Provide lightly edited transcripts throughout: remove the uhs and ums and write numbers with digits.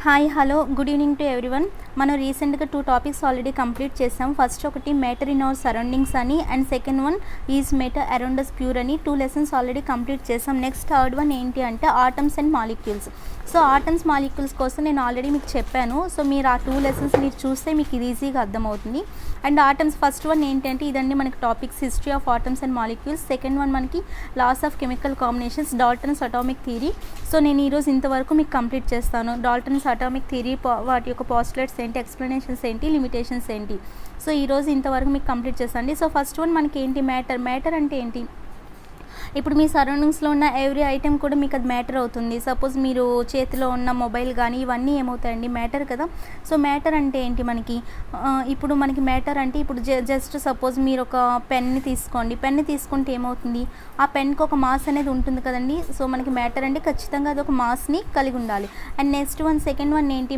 Hi hello good evening to everyone. మనం రీసెంట్గా 2 topics already complete చేసాం. ఫస్ట్ ఒకటి మ్యాటర్ ఇన్ అవర్ సరౌండింగ్స్ అని, and second one is matter around us pure అని 2 lessons already complete చేసాం. Next third one ఏంటి అంటే atoms and molecules. So atoms molecules కోసం నేను ఆల్రెడీ మీకు చెప్పాను. సో మీరు ఆ 2 లెసన్స్ మీరు చూస్తే మీకు ఇది ఈజీగా అర్థమవుతుంది. అండ్ ఆటమ్స్ ఫస్ట్ వన్ ఏంటంటే ఇదండి మనకి topics history of atoms and molecules. Second one మనకి laws of chemical combinations, Dalton's atomic theory. So నేను ఈరోజు ఇంతవరకు మీకు కంప్లీట్ చేస్తాను. డాల్టన్స్ అటామిక్ థియరీ, వాటి యొక్క పాస్టులేట్స్ ఏంటి, ఎక్స్ప్లెనేషన్స్ ఏంటి, లిమిటేషన్స్ ఏంటి. సో ఈరోజు ఇంతవరకు మీకు కంప్లీట్ చేస్తాండి. సో ఫస్ట్ వన్ మనకి ఏంటి, మ్యాటర్ అంటే ఏంటి. ఇప్పుడు మీ సరౌండింగ్స్లో ఉన్న ఎవ్రీ ఐటెం కూడా మీకు అది మ్యాటర్ అవుతుంది. సపోజ్ మీరు చేతిలో ఉన్న మొబైల్ కానీ ఇవన్నీ ఏమవుతాయండి, మ్యాటర్ కదా. సో మ్యాటర్ అంటే ఏంటి మనకి, ఇప్పుడు మనకి మ్యాటర్ అంటే ఇప్పుడు జస్ట్ సపోజ్ మీరు ఒక పెన్ని తీసుకోండి. పెన్ను తీసుకుంటే ఏమవుతుంది, ఆ పెన్కి ఒక మాస్ అనేది ఉంటుంది కదండి. సో మనకి మ్యాటర్ అంటే ఖచ్చితంగా అది ఒక మాస్ని కలిగి ఉండాలి. And next one second one ఏంటి,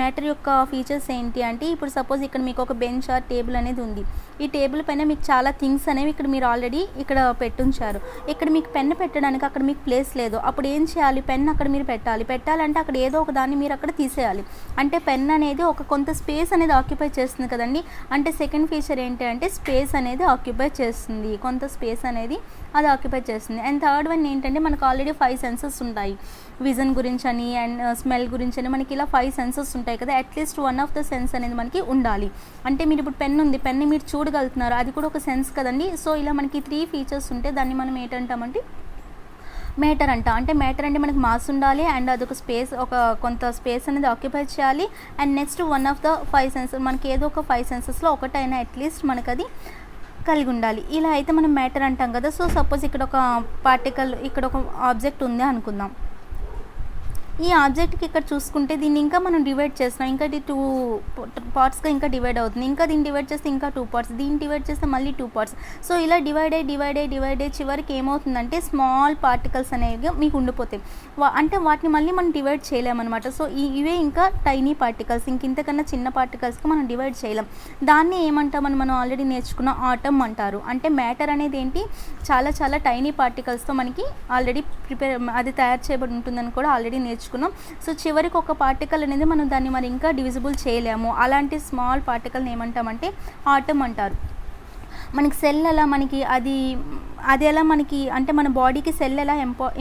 మ్యాటర్ యొక్క ఫీచర్స్ ఏంటి అంటే ఇప్పుడు సపోజ్ ఇక్కడ మీకు ఒక బెంచ్ ఆర్ టేబుల్ అనేది ఉంది. ఈ టేబుల్ పైన మీకు చాలా థింగ్స్ అనేవి ఇక్కడ మీరు ఆల్రెడీ ఇక్కడ పెట్టుంచారు. ఇక్కడ మీకు పెన్ను పెట్టడానికి అక్కడ మీకు ప్లేస్ లేదు. అప్పుడు ఏం చేయాలి, పెన్ అక్కడ మీరు పెట్టాలంటే అక్కడ ఏదో ఒక దాన్ని మీరు అక్కడ తీసేయాలి. అంటే పెన్ అనేది ఒక కొంత స్పేస్ అనేది ఆక్యుపై చేస్తుంది కదండి. అంటే సెకండ్ ఫీచర్ ఏంటి అంటే స్పేస్ అనేది ఆక్యుపై చేస్తుంది, కొంత స్పేస్ అనేది అది ఆక్యుపై చేస్తుంది. అండ్ థర్డ్ వన్ ఏంటంటే మనకు ఆల్రెడీ 5 సెన్సెస్ ఉంటాయి. విజన్ గురించి అని అండ్ స్మెల్ గురించి అని మనకి ఇలా 5 సెన్సెస్ ఉంటాయి కదా. At least one of the sense అనేది మనకి ఉండాలి. అంటే మీరు ఇప్పుడు పెన్ ఉంది, పెన్ని మీరు చూడగలుగుతున్నారు, అది కూడా ఒక సెన్స్ కదండి. సో ఇలా మనకి 3 ఫీచర్స్ ఉంటే దాన్ని మనం ఏంటంటామంటే మ్యాటర్ అంట. అంటే మ్యాటర్ అంటే మనకి మాస్ ఉండాలి, అండ్ అదొక స్పేస్, ఒక కొంత స్పేస్ అనేది ఆక్యుపై చేయాలి. And next one of the 5 senses, మనకి ఏదో ఒక 5 సెన్సెస్లో ఒకటైనా అట్లీస్ట్ మనకు అది కలిగి ఉండాలి. ఇలా అయితే మనం మ్యాటర్ అంటాం కదా. సో సపోజ్ ఇక్కడ ఒక పార్టికల్, ఇక్కడ ఒక ఆబ్జెక్ట్ ఉంది అనుకుందాం. ఈ ఆబ్జెక్ట్కి ఇక్కడ చూసుకుంటే దీన్ని ఇంకా మనం డివైడ్ చేస్తున్నాం. ఇంకా ఇది 2 పార్ట్స్గా ఇంకా డివైడ్ అవుతుంది. ఇంకా దీన్ని డివైడ్ చేస్తే ఇంకా 2 పార్ట్స్, దీన్ని డివైడ్ చేస్తే మళ్ళీ 2 పార్ట్స్. సో ఇలా డివైడ్ అయ్యి చివరికి ఏమవుతుందంటే స్మాల్ పార్టికల్స్ అనేవి మీకు ఉండిపోతాయి. అంటే వాటిని మళ్ళీ మనం డివైడ్ చేయలేమన్నమాట. సో ఇవే ఇంకా టైనీ పార్టికల్స్, ఇంతకన్నా చిన్న పార్టికల్స్కి మనం డివైడ్ చేయలేం. దాన్ని ఏమంటామని మనం ఆల్రెడీ నేర్చుకున్న ఆటమ్ అంటారు. అంటే మ్యాటర్ అనేది ఏంటి, చాలా చాలా టైనీ పార్టికల్స్తో మనకి ఆల్రెడీ అది తయారు చేయబడి ఉంటుందని కూడా ఆల్రెడీ నేర్చుకున్నాం. సో చివరికి ఒక పార్టికల్ అనేది మనం దాన్ని మరి ఇంకా డివిజిబుల్ చేయలేము. అలాంటి స్మాల్ పార్టికల్ని ఏమంటామంటే ఆటమ్ అంటారు. మనకి సెల్ ఎలా మనకి అది ఎలా మనకి అంటే మన బాడీకి సెల్ ఎలా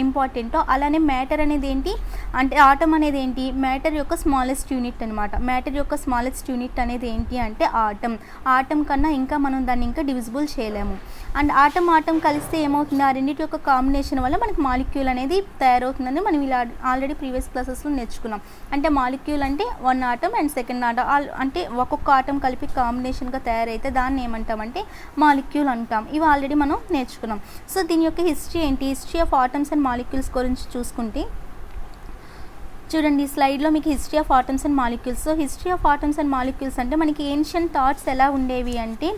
ఇంపార్టెంటో అలానే మ్యాటర్ అనేది ఏంటి అంటే ఆటమ్ అనేది ఏంటి, మ్యాటర్ యొక్క స్మాలెస్ట్ యూనిట్ అనమాట. మ్యాటర్ యొక్క స్మాలెస్ట్ యూనిట్ అనేది ఏంటి అంటే ఆటమ్ కన్నా ఇంకా మనం దాన్ని ఇంకా డివిజిబుల్ చేయలేము. అండ్ ఆటమ్ కలిస్తే ఏమవుతుంది, ఆ రెండింటి యొక్క కాంబినేషన్ వల్ల మనకి మాలిక్యూల్ అనేది తయారవుతుందని మనం ఇలా ఆల్రెడీ ప్రీవియస్ క్లాసెస్లో నేర్చుకున్నాం. అంటే మాలిక్యూల్ అంటే 1 ఆటమ్ అండ్ సెకండ్ ఆటమ్, అంటే ఒక్కొక్క ఆటమ్ కలిపి కాంబినేషన్గా తయారైతే దాన్ని ఏమంటామంటే మాలిక్యూల్ అంటాం. ఇవి ఆల్రెడీ మనం నేర్చుకున్నాం. సో దీని యొక్క హిస్టరీ ఏంటి, history of atoms and molecules గురించి చూసుకుంటే చూడండి ఈ స్లైడ్లో మీకు history of atoms and molecules. So history of atoms and molecules అంటే మనకి ఏన్షియంట్ థాట్స్ ఎలా ఉండేవి అంటే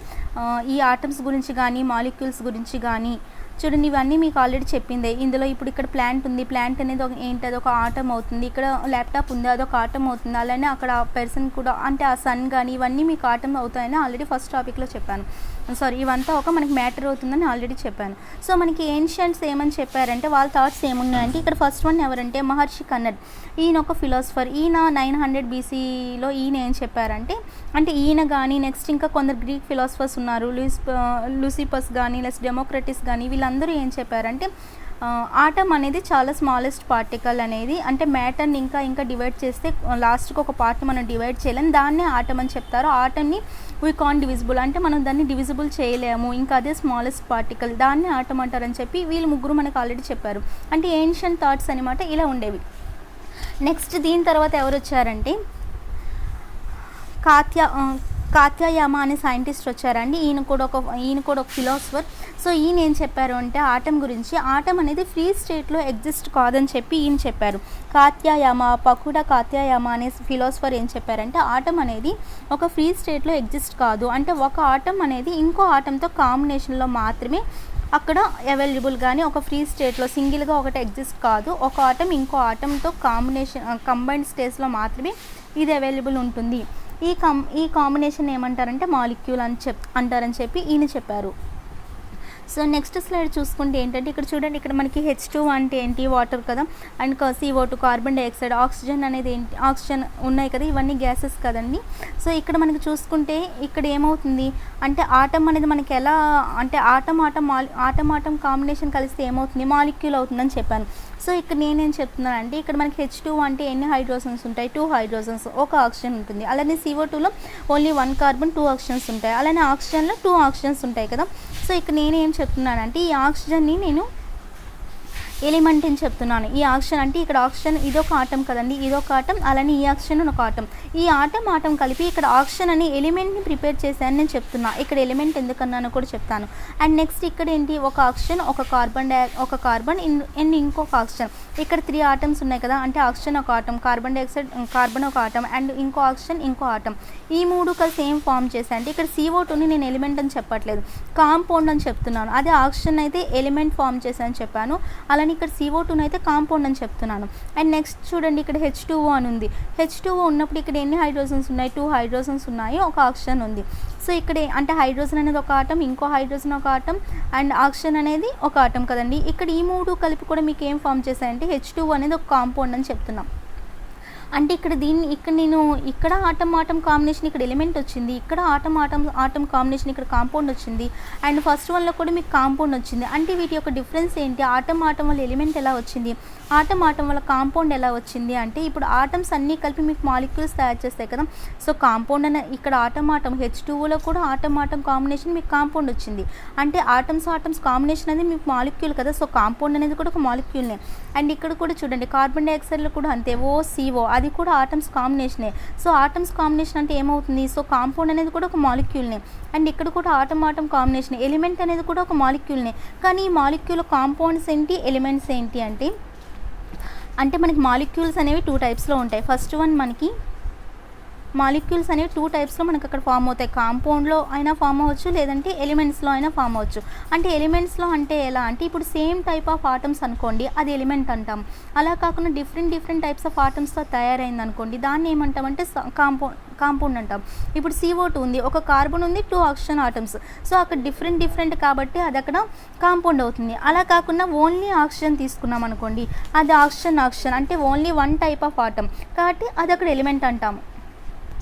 ఈ ఆటమ్స్ గురించి కానీ మాలిక్యూల్స్ గురించి కానీ చూడండి ఇవన్నీ మీకు ఆల్రెడీ చెప్పిందే. ఇందులో ఇప్పుడు ఇక్కడ ప్లాంట్ ఉంది, ప్లాంట్ అనేది ఏంటి, అది ఒక ఆటమ్ అవుతుంది. ఇక్కడ ల్యాప్టాప్ ఉంది, అదొక ఆటమ్ అవుతుంది. అలానే అక్కడ పర్సన్ కూడా, అంటే ఆ సన్ కానీ ఇవన్నీ మీకు ఆటమ్ అవుతాయని ఆల్రెడీ ఫస్ట్ టాపిక్లో చెప్పాను. ఇవంతా ఒక మనకి మ్యాటర్ అవుతుందని ఆల్రెడీ చెప్పాను. సో మనకి ఏన్షియంట్స్ ఏమని చెప్పారంటే వాళ్ళ థాట్స్ ఏమున్నాయంటే ఇక్కడ ఫస్ట్ వన్ ఎవరంటే మహర్షి కన్నడ్. ఈయన ఒక ఫిలాసఫర్. ఈయన 900 BCలో ఈయన ఏం చెప్పారంటే, అంటే ఈయన కానీ నెక్స్ట్ ఇంకా కొందరు గ్రీక్ ఫిలాసఫర్స్ ఉన్నారు, లూసిపస్ కానీ లెస్ డెమోక్రటిస్ కానీ, వీళ్ళందరూ ఏం చెప్పారంటే ఆటమ్ అనేది చాలా స్మాలెస్ట్ పార్టికల్ అనేది, అంటే మ్యాటర్ని ఇంకా డివైడ్ చేస్తే లాస్ట్కి ఒక పార్ట్ మనం డివైడ్ చేయలేము, దాన్నే ఆటమ్ అని చెప్తారు. ఆటమ్ని వీ కాన్ డివిజిబుల్, అంటే మనం దాన్ని డివిజిబుల్ చేయలేము, ఇంకా అదే స్మాలెస్ట్ పార్టికల్, దాన్ని ఆటమ్ అంటారని చెప్పి వీళ్ళు ముగ్గురు మనకు ఆల్రెడీ చెప్పారు. అంటే ఏన్షియంట్ థాట్స్ అనమాట ఇలా ఉండేవి. నెక్స్ట్ దీని తర్వాత ఎవరు వచ్చారంటే కాత్యాయామ అనే సైంటిస్ట్ వచ్చారండి. ఈయన కూడా ఒక ఫిలాసఫర్. సో ఈయన ఏం చెప్పారు అంటే ఆటమ్ గురించి, ఆటమ్ అనేది ఫ్రీ స్టేట్లో ఎగ్జిస్ట్ కాదని చెప్పి ఈయన చెప్పారు. పకుడా కాత్యాయామ అనే ఫిలాసఫర్ ఏం చెప్పారంటే ఆటమ్ అనేది ఒక ఫ్రీ స్టేట్లో ఎగ్జిస్ట్ కాదు, అంటే ఒక ఆటమ్ అనేది ఇంకో ఆటంతో కాంబినేషన్లో మాత్రమే అక్కడ అవైలబుల్, కానీ ఒక ఫ్రీ స్టేట్లో సింగిల్గా ఒకటి ఎగ్జిస్ట్ కాదు. ఒక ఆటమ్ ఇంకో ఆటంతో కంబైన్డ్ స్టేజ్లో మాత్రమే ఇది అవైలబుల్ ఉంటుంది. ఈ కాంబినేషన్ ఏమంటారంటే మాలిక్యూల్ అంటారని చెప్పి ఈయన చెప్పారు. సో నెక్స్ట్ స్లైడ్ చూసుకుంటే ఏంటంటే ఇక్కడ చూడండి, ఇక్కడ మనకి H2 అంటే ఏంటి, వాటర్ కదా, and CO2 carbon dioxide, oxygen అనేది ఏంటి, ఆక్సిజన్ ఉన్నాయి కదా, ఇవన్నీ గ్యాసెస్ కదండి. సో ఇక్కడ మనకి చూసుకుంటే ఇక్కడ ఏమవుతుంది అంటే ఆటం అనేది మనకి ఎలా అంటే ఆటం కాంబినేషన్ కలిస్తే ఏమవుతుంది, మాలిక్యూల్ అవుతుందని చెప్పాను. సో ఇక్కడ నేనేం చెప్తున్నాను అంటే ఇక్కడ మనకి H2 అంటే ఎన్ని హైడ్రోజన్స్ ఉంటాయి, 2 హైడ్రోజన్స్, ఒక ఆక్సిజన్ ఉంటుంది. అలానే CO2లో ఓన్లీ 1 కార్బన్ 2 ఆక్సిజన్స్ ఉంటాయి. అలానే ఆక్సిజన్లో 2 ఆక్సిజన్స్ ఉంటాయి కదా. సో ఇక్కడ నేనేం చెప్తున్నానంటే ఈ ఆక్సిజన్ని నేను ఎలిమెంట్ అని చెప్తున్నాను. ఈ ఆక్సిజన్ అంటే ఇక్కడ ఆక్సిజన్ ఇదొక ఆటం కదండి, ఇదొక ఆటం, అలానే ఈ ఆక్సిజన్ ఒక ఆటం. ఈ ఆటం కలిపి ఇక్కడ ఆక్సిజన్ అని ఎలిమెంట్ని ప్రిపేర్ చేశాను నేను చెప్తున్నా. ఇక్కడ ఎలిమెంట్ ఎందుకన్నానో కూడా చెప్తాను. అండ్ నెక్స్ట్ ఇక్కడ ఏంటి, ఒక ఆక్సిజన్, ఒక కార్బన్ అండ్ ఇంకొక ఆక్సిజన్. ఇక్కడ 3 ఆటమ్స్ ఉన్నాయి కదా, అంటే ఆక్సిజన్ ఒక ఆటం, కార్బన్ డైఆక్సైడ్ కార్బన్ ఒక ఆటం, అండ్ ఇంకో ఆక్సిజన్ ఇంకో ఆటం. ఈ 3 కలిసి ఏం ఫామ్ చేశాయి అంటే ఇక్కడ CO2ని నేను ఎలిమెంట్ అని చెప్పట్లేదు, కాంపౌండ్ అని చెప్తున్నాను. అదే ఆక్సిజన్ అయితే ఎలిమెంట్ ఫామ్ చేశాను చెప్పాను. అలా ఇక్కడ CO2 అయితే కాంపౌండ్ అని చెప్తున్నాను. అండ్ నెక్స్ట్ చూడండి, ఇక్కడ H2O అని ఉంది. H2O ఉన్నప్పుడు ఇక్కడ ఎన్ని హైడ్రోజన్స్ ఉన్నాయి, 2 హైడ్రోజన్స్ ఉన్నాయి, ఒక ఆక్సిజన్ ఉంది. సో ఇక్కడ అంటే హైడ్రోజన్ అనేది ఒక ఆటం, ఇంకో హైడ్రోజన్ ఒక ఆటం, అండ్ ఆక్సిజన్ అనేది ఒక ఆటం కదండి. ఇక్కడ ఈ 3 కలిపి కూడా మీకు ఏం ఫామ్ చేశాయంటే H2O అనేది ఒక కాంపౌండ్ అని చెప్తున్నాం. అంటే ఇక్కడ నేను ఇక్కడ ఆటం కాంబినేషన్ ఇక్కడ ఎలిమెంట్ వచ్చింది, ఇక్కడ ఆటం కాంబినేషన్ ఇక్కడ కాంపౌండ్ వచ్చింది, అండ్ ఫస్ట్ వన్లో కూడా మీకు కాంపౌండ్ వచ్చింది. అంటే వీటి యొక్క డిఫరెన్స్ ఏంటి, ఆటం వల్ల ఎలిమెంట్ ఎలా వచ్చింది, ఆటం వల్ల కాంపౌండ్ ఎలా వచ్చింది అంటే ఇప్పుడు ఆటమ్స్ అన్నీ కలిపి మీకు మాలిక్యూల్స్ తయారు చేస్తాయి కదా. సో కాంపౌండ్ అనే ఇక్కడ ఆటం H2Oలో కూడా ఆటం కాంబినేషన్ మీకు కాంపౌండ్ వచ్చింది. అంటే ఆటమ్స్ కాంబినేషన్ అనేది మీకు మాలిక్యూల్ కదా. సో కాంపౌండ్ అనేది కూడా ఒక మాలిక్యూల్నే. అండ్ ఇక్కడ కూడా చూడండి, కార్బన్ డైఆక్సైడ్లో కూడా అంతే, CO అది కూడా ఆటమ్స్ కాంబినేషనే. సో ఆటమ్స్ కాంబినేషన్ అంటే ఏమవుతుంది, సో కాంపౌండ్ అనేది కూడా ఒక మాలిక్యూల్నే. అండ్ ఇక్కడ కూడా ఆటం కాంబినేషన్, ఎలిమెంట్ అనేది కూడా ఒక మాలిక్యూల్నే. కానీ ఈ మాలిక్యూల్ కాంపౌండ్స్ ఏంటి, ఎలిమెంట్స్ ఏంటి అంటే మనకి మాలిక్యూల్స్ అనేవి 2 టైప్స్లో ఉంటాయి. ఫస్ట్ వన్ మనకి మాలిక్యూల్స్ అనేవి 2 టైప్స్లో మనకు అక్కడ ఫామ్ అవుతాయి. కాంపౌండ్లో అయినా ఫామ్ అవ్వచ్చు, లేదంటే ఎలిమెంట్స్లో అయినా ఫామ్ అవ్వచ్చు. అంటే ఎలిమెంట్స్లో అంటే ఎలా అంటే ఇప్పుడు సేమ్ టైప్ ఆఫ్ ఆటమ్స్ అనుకోండి, అది ఎలిమెంట్ అంటాం. అలా కాకుండా డిఫరెంట్ టైప్స్ ఆఫ్ ఆటమ్స్తో తయారైంది అనుకోండి, దాన్ని ఏమంటామంటే కాంపౌండ్ అంటాం. ఇప్పుడు CO2 ఉంది, ఒక కార్బన్ ఉంది, 2 ఆక్సిజన్ ఆటమ్స్. సో అక్కడ డిఫరెంట్ కాబట్టి అది అక్కడ కాంపౌండ్ అవుతుంది. అలా కాకుండా ఓన్లీ ఆక్సిజన్ తీసుకున్నాం అనుకోండి, అది ఆక్సిజన్ అంటే ఓన్లీ 1 టైప్ ఆఫ్ ఆటమ్ కాబట్టి అది అక్కడ ఎలిమెంట్ అంటాము.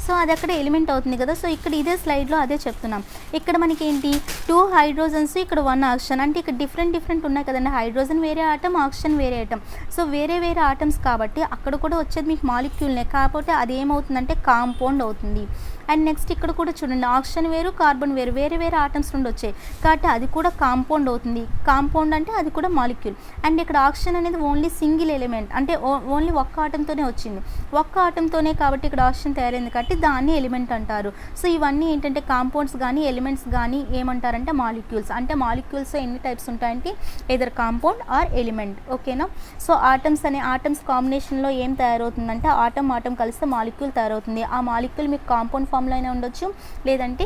సో అది అక్కడ ఎలిమెంట్ అవుతుంది కదా. సో ఇక్కడ ఇదే స్లైడ్లో అదే చెప్తున్నాం. ఇక్కడ మనకి ఏంటి, 2 హైడ్రోజన్స్, ఇక్కడ 1 ఆక్సిజన్. అంటే ఇక్కడ డిఫరెంట్ ఉన్నాయి కదండి, హైడ్రోజన్ వేరే ఆటం, ఆక్సిజన్ వేరే ఆటం. సో వేరే ఆటమ్స్ కాబట్టి అక్కడ కూడా వచ్చేది మీకు మాలిక్యూల్నే, కాకపోతే అది ఏమవుతుందంటే కాంపౌండ్ అవుతుంది. అండ్ నెక్స్ట్ ఇక్కడ కూడా చూడండి, ఆక్సిజన్ వేరు, కార్బన్ వేరు, వేరే ఆటమ్స్ నుండి వచ్చాయి కాబట్టి అది కూడా కాంపౌండ్ అవుతుంది. కాంపౌండ్ అంటే అది కూడా మాలిక్యూల్. అండ్ ఇక్కడ ఆక్సిజన్ అనేది ఓన్లీ సింగిల్ ఎలిమెంట్, అంటే ఓన్లీ ఒక్క ఆటంతోనే వచ్చింది, ఒక్క ఆటంతోనే కాబట్టి ఇక్కడ ఆక్సిజన్ తయారైంది కాబట్టి దాన్ని ఎలిమెంట్ అంటారు. సో ఇవన్నీ ఏంటంటే కాంపౌండ్స్ కానీ ఎలిమెంట్స్ కానీ ఏమంటారంటే మాలిక్యూల్స్. అంటే మాలిక్యూల్స్ ఎన్ని టైప్స్ ఉంటాయంటే ఎదర్ కాంపౌండ్ ఆర్ ఎలిమెంట్. ఓకేనా. సో ఆటమ్స్ కాంబినేషన్లో ఏం తయారవుతుందంటే ఆటం కలిస్తే మాలిక్యూల్ తయారవుతుంది. ఆ మాలిక్యూల్ మీకు కాంపౌండ్ ఫామ్లో అయినా ఉండొచ్చు, లేదంటే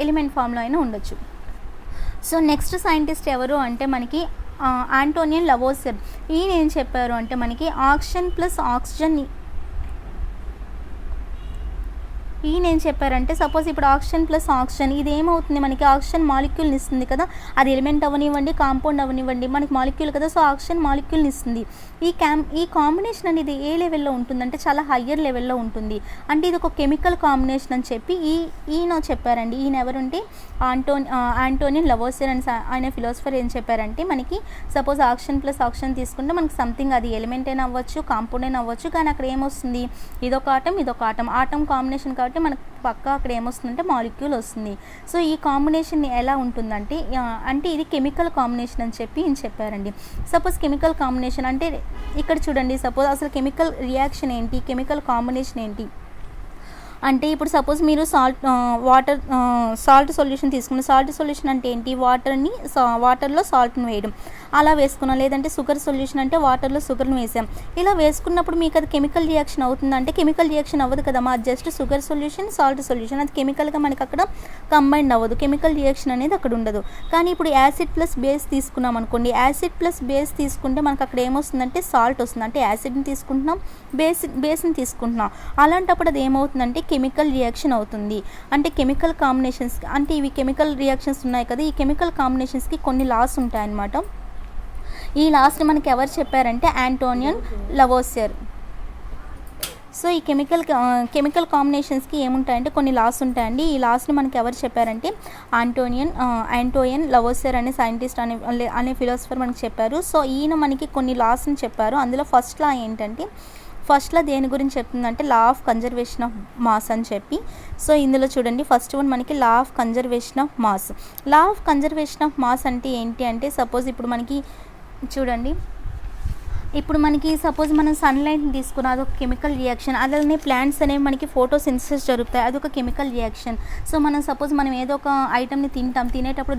ఎలిమెంట్ ఫామ్లో అయినా ఉండొచ్చు. సో నెక్స్ట్ సైంటిస్ట్ ఎవరు అంటే మనకి ఆంటోనియన్ లవోసిర్. ఈయన ఏం చెప్పారు అంటే మనకి ఆక్సిజన్ ప్లస్ ఆక్సిజన్ ఈయన ఏం చెప్పారంటే సపోజ్ ఇప్పుడు ఆక్సిజన్ ప్లస్ ఆక్సిజన్ ఇది ఏమవుతుంది, మనకి ఆక్సిజన్ మాలిక్యూల్ని ఇస్తుంది కదా, అది ఎలిమెంట్ అవనివ్వండి, కాంపౌండ్ అవనివ్వండి, మనకి మాలిక్యూల్ కదా. సో ఆక్సిజన్ మాలిక్యూల్ని ఇస్తుంది. ఈ కాంబినేషన్ అనేది ఏ లెవెల్లో ఉంటుందంటే చాలా హయ్యర్ లెవెల్లో ఉంటుంది. అంటే ఇది ఒక కెమికల్ కాంబినేషన్ అని చెప్పి ఈయన చెప్పారండి. ఈయన ఎవరుంటే ఆంటోనియన్ లవోసిర్ అని ఆయన ఫిలాసఫర్ ఏం చెప్పారంటే మనకి సపోజ్ ఆక్సిజన్ ప్లస్ ఆక్సిజన్ తీసుకుంటే మనకి సంథింగ్ అది ఎలిమెంట్ అయినా అవ్వచ్చు, కాంపౌండ్ అయినా అవ్వచ్చు, కానీ అక్కడ ఏమొస్తుంది, ఇదొక ఆటం కాంబినేషన్ కాబట్టి మనకు పక్కా అక్కడ ఏమొస్తుందంటే మాలిక్యూల్ వస్తుంది. సో ఈ కాంబినేషన్ ఎలా ఉంటుందంటే అంటే ఇది కెమికల్ కాంబినేషన్ అని చెప్పి ఈయన చెప్పారండి. సపోజ్ కెమికల్ కాంబినేషన్ అంటే ఇక్కడ చూడండి, సపోజ్ అసలు కెమికల్ రియాక్షన్ ఏంటి, కెమికల్ కాంబినేషన్ ఏంటి అంటే ఇప్పుడు సపోజ్ మీరు సాల్ట్ సొల్యూషన్ తీసుకున్న సాల్ట్ సొల్యూషన్ అంటే ఏంటి, వాటర్లో సాల్ట్ని వేయడం అలా వేసుకున్నాం. లేదంటే షుగర్ సొల్యూషన్ అంటే వాటర్లో షుగర్ని వేసాం. ఇలా వేసుకున్నప్పుడు మీకు అది కెమికల్ రియాక్షన్ అవుతుందంటే కెమికల్ రియాక్షన్ అవ్వదు కదా. మా just sugar solution, salt solution అది కెమికల్గా మనకి అక్కడ కంబైండ్ అవ్వదు, కెమికల్ రియాక్షన్ అనేది అక్కడ ఉండదు. కానీ ఇప్పుడు యాసిడ్ ప్లస్ బేస్ తీసుకున్నాం అనుకోండి, యాసిడ్ ప్లస్ బేస్ తీసుకుంటే మనకు అక్కడ ఏమొస్తుందంటే సాల్ట్ వస్తుంది. అంటే యాసిడ్ని తీసుకుంటున్నాం, బేస్ని తీసుకుంటున్నాం. అలాంటప్పుడు అది ఏమవుతుందంటే కెమికల్ రియాక్షన్ అవుతుంది. అంటే కెమికల్ కాంబినేషన్స్ అంటే ఇవి కెమికల్ రియాక్షన్స్ ఉన్నాయి కదా, ఈ కెమికల్ కాంబినేషన్స్కి కొన్ని లాస్ ఉంటాయన్నమాట. ఈ లాస్ని మనకి ఎవరు చెప్పారంటే ఆంటోనియన్ లవోసియర్. సో ఈ కెమికల్ కాంబినేషన్స్కి ఏముంటాయంటే కొన్ని లాస్ ఉంటాయండి. ఈ లాస్ని మనకి ఎవరు చెప్పారంటే ఆంటోనియన్ లవోసియర్ అనే సైంటిస్ట్ అనే ఫిలాసఫర్ మనకి చెప్పారు. సో ఈయన మనకి కొన్ని లాస్ని చెప్పారు. అందులో ఫస్ట్ లా ఏంటంటే, ఫస్ట్ లా దేని గురించి చెప్తుందంటే law of conservation of mass అని చెప్పి. సో ఇందులో చూడండి, ఫస్ట్ వన్ మనకి లా of conservation of mass. Law of conservation of mass అంటే ఏంటి అంటే, సపోజ్ ఇప్పుడు మనకి చూడండి, ఇప్పుడు మనకి సపోజ్ మనం సన్లైట్ని తీసుకున్న అదొక కెమికల్ రియాక్షన్. అలానే ప్లాంట్స్ అనేవి మనకి ఫోటోసింథసిస్ జరుగుతాయి, అదొక కెమికల్ రియాక్షన్. సో మనం ఏదో ఒక ఐటమ్ని తినేటప్పుడు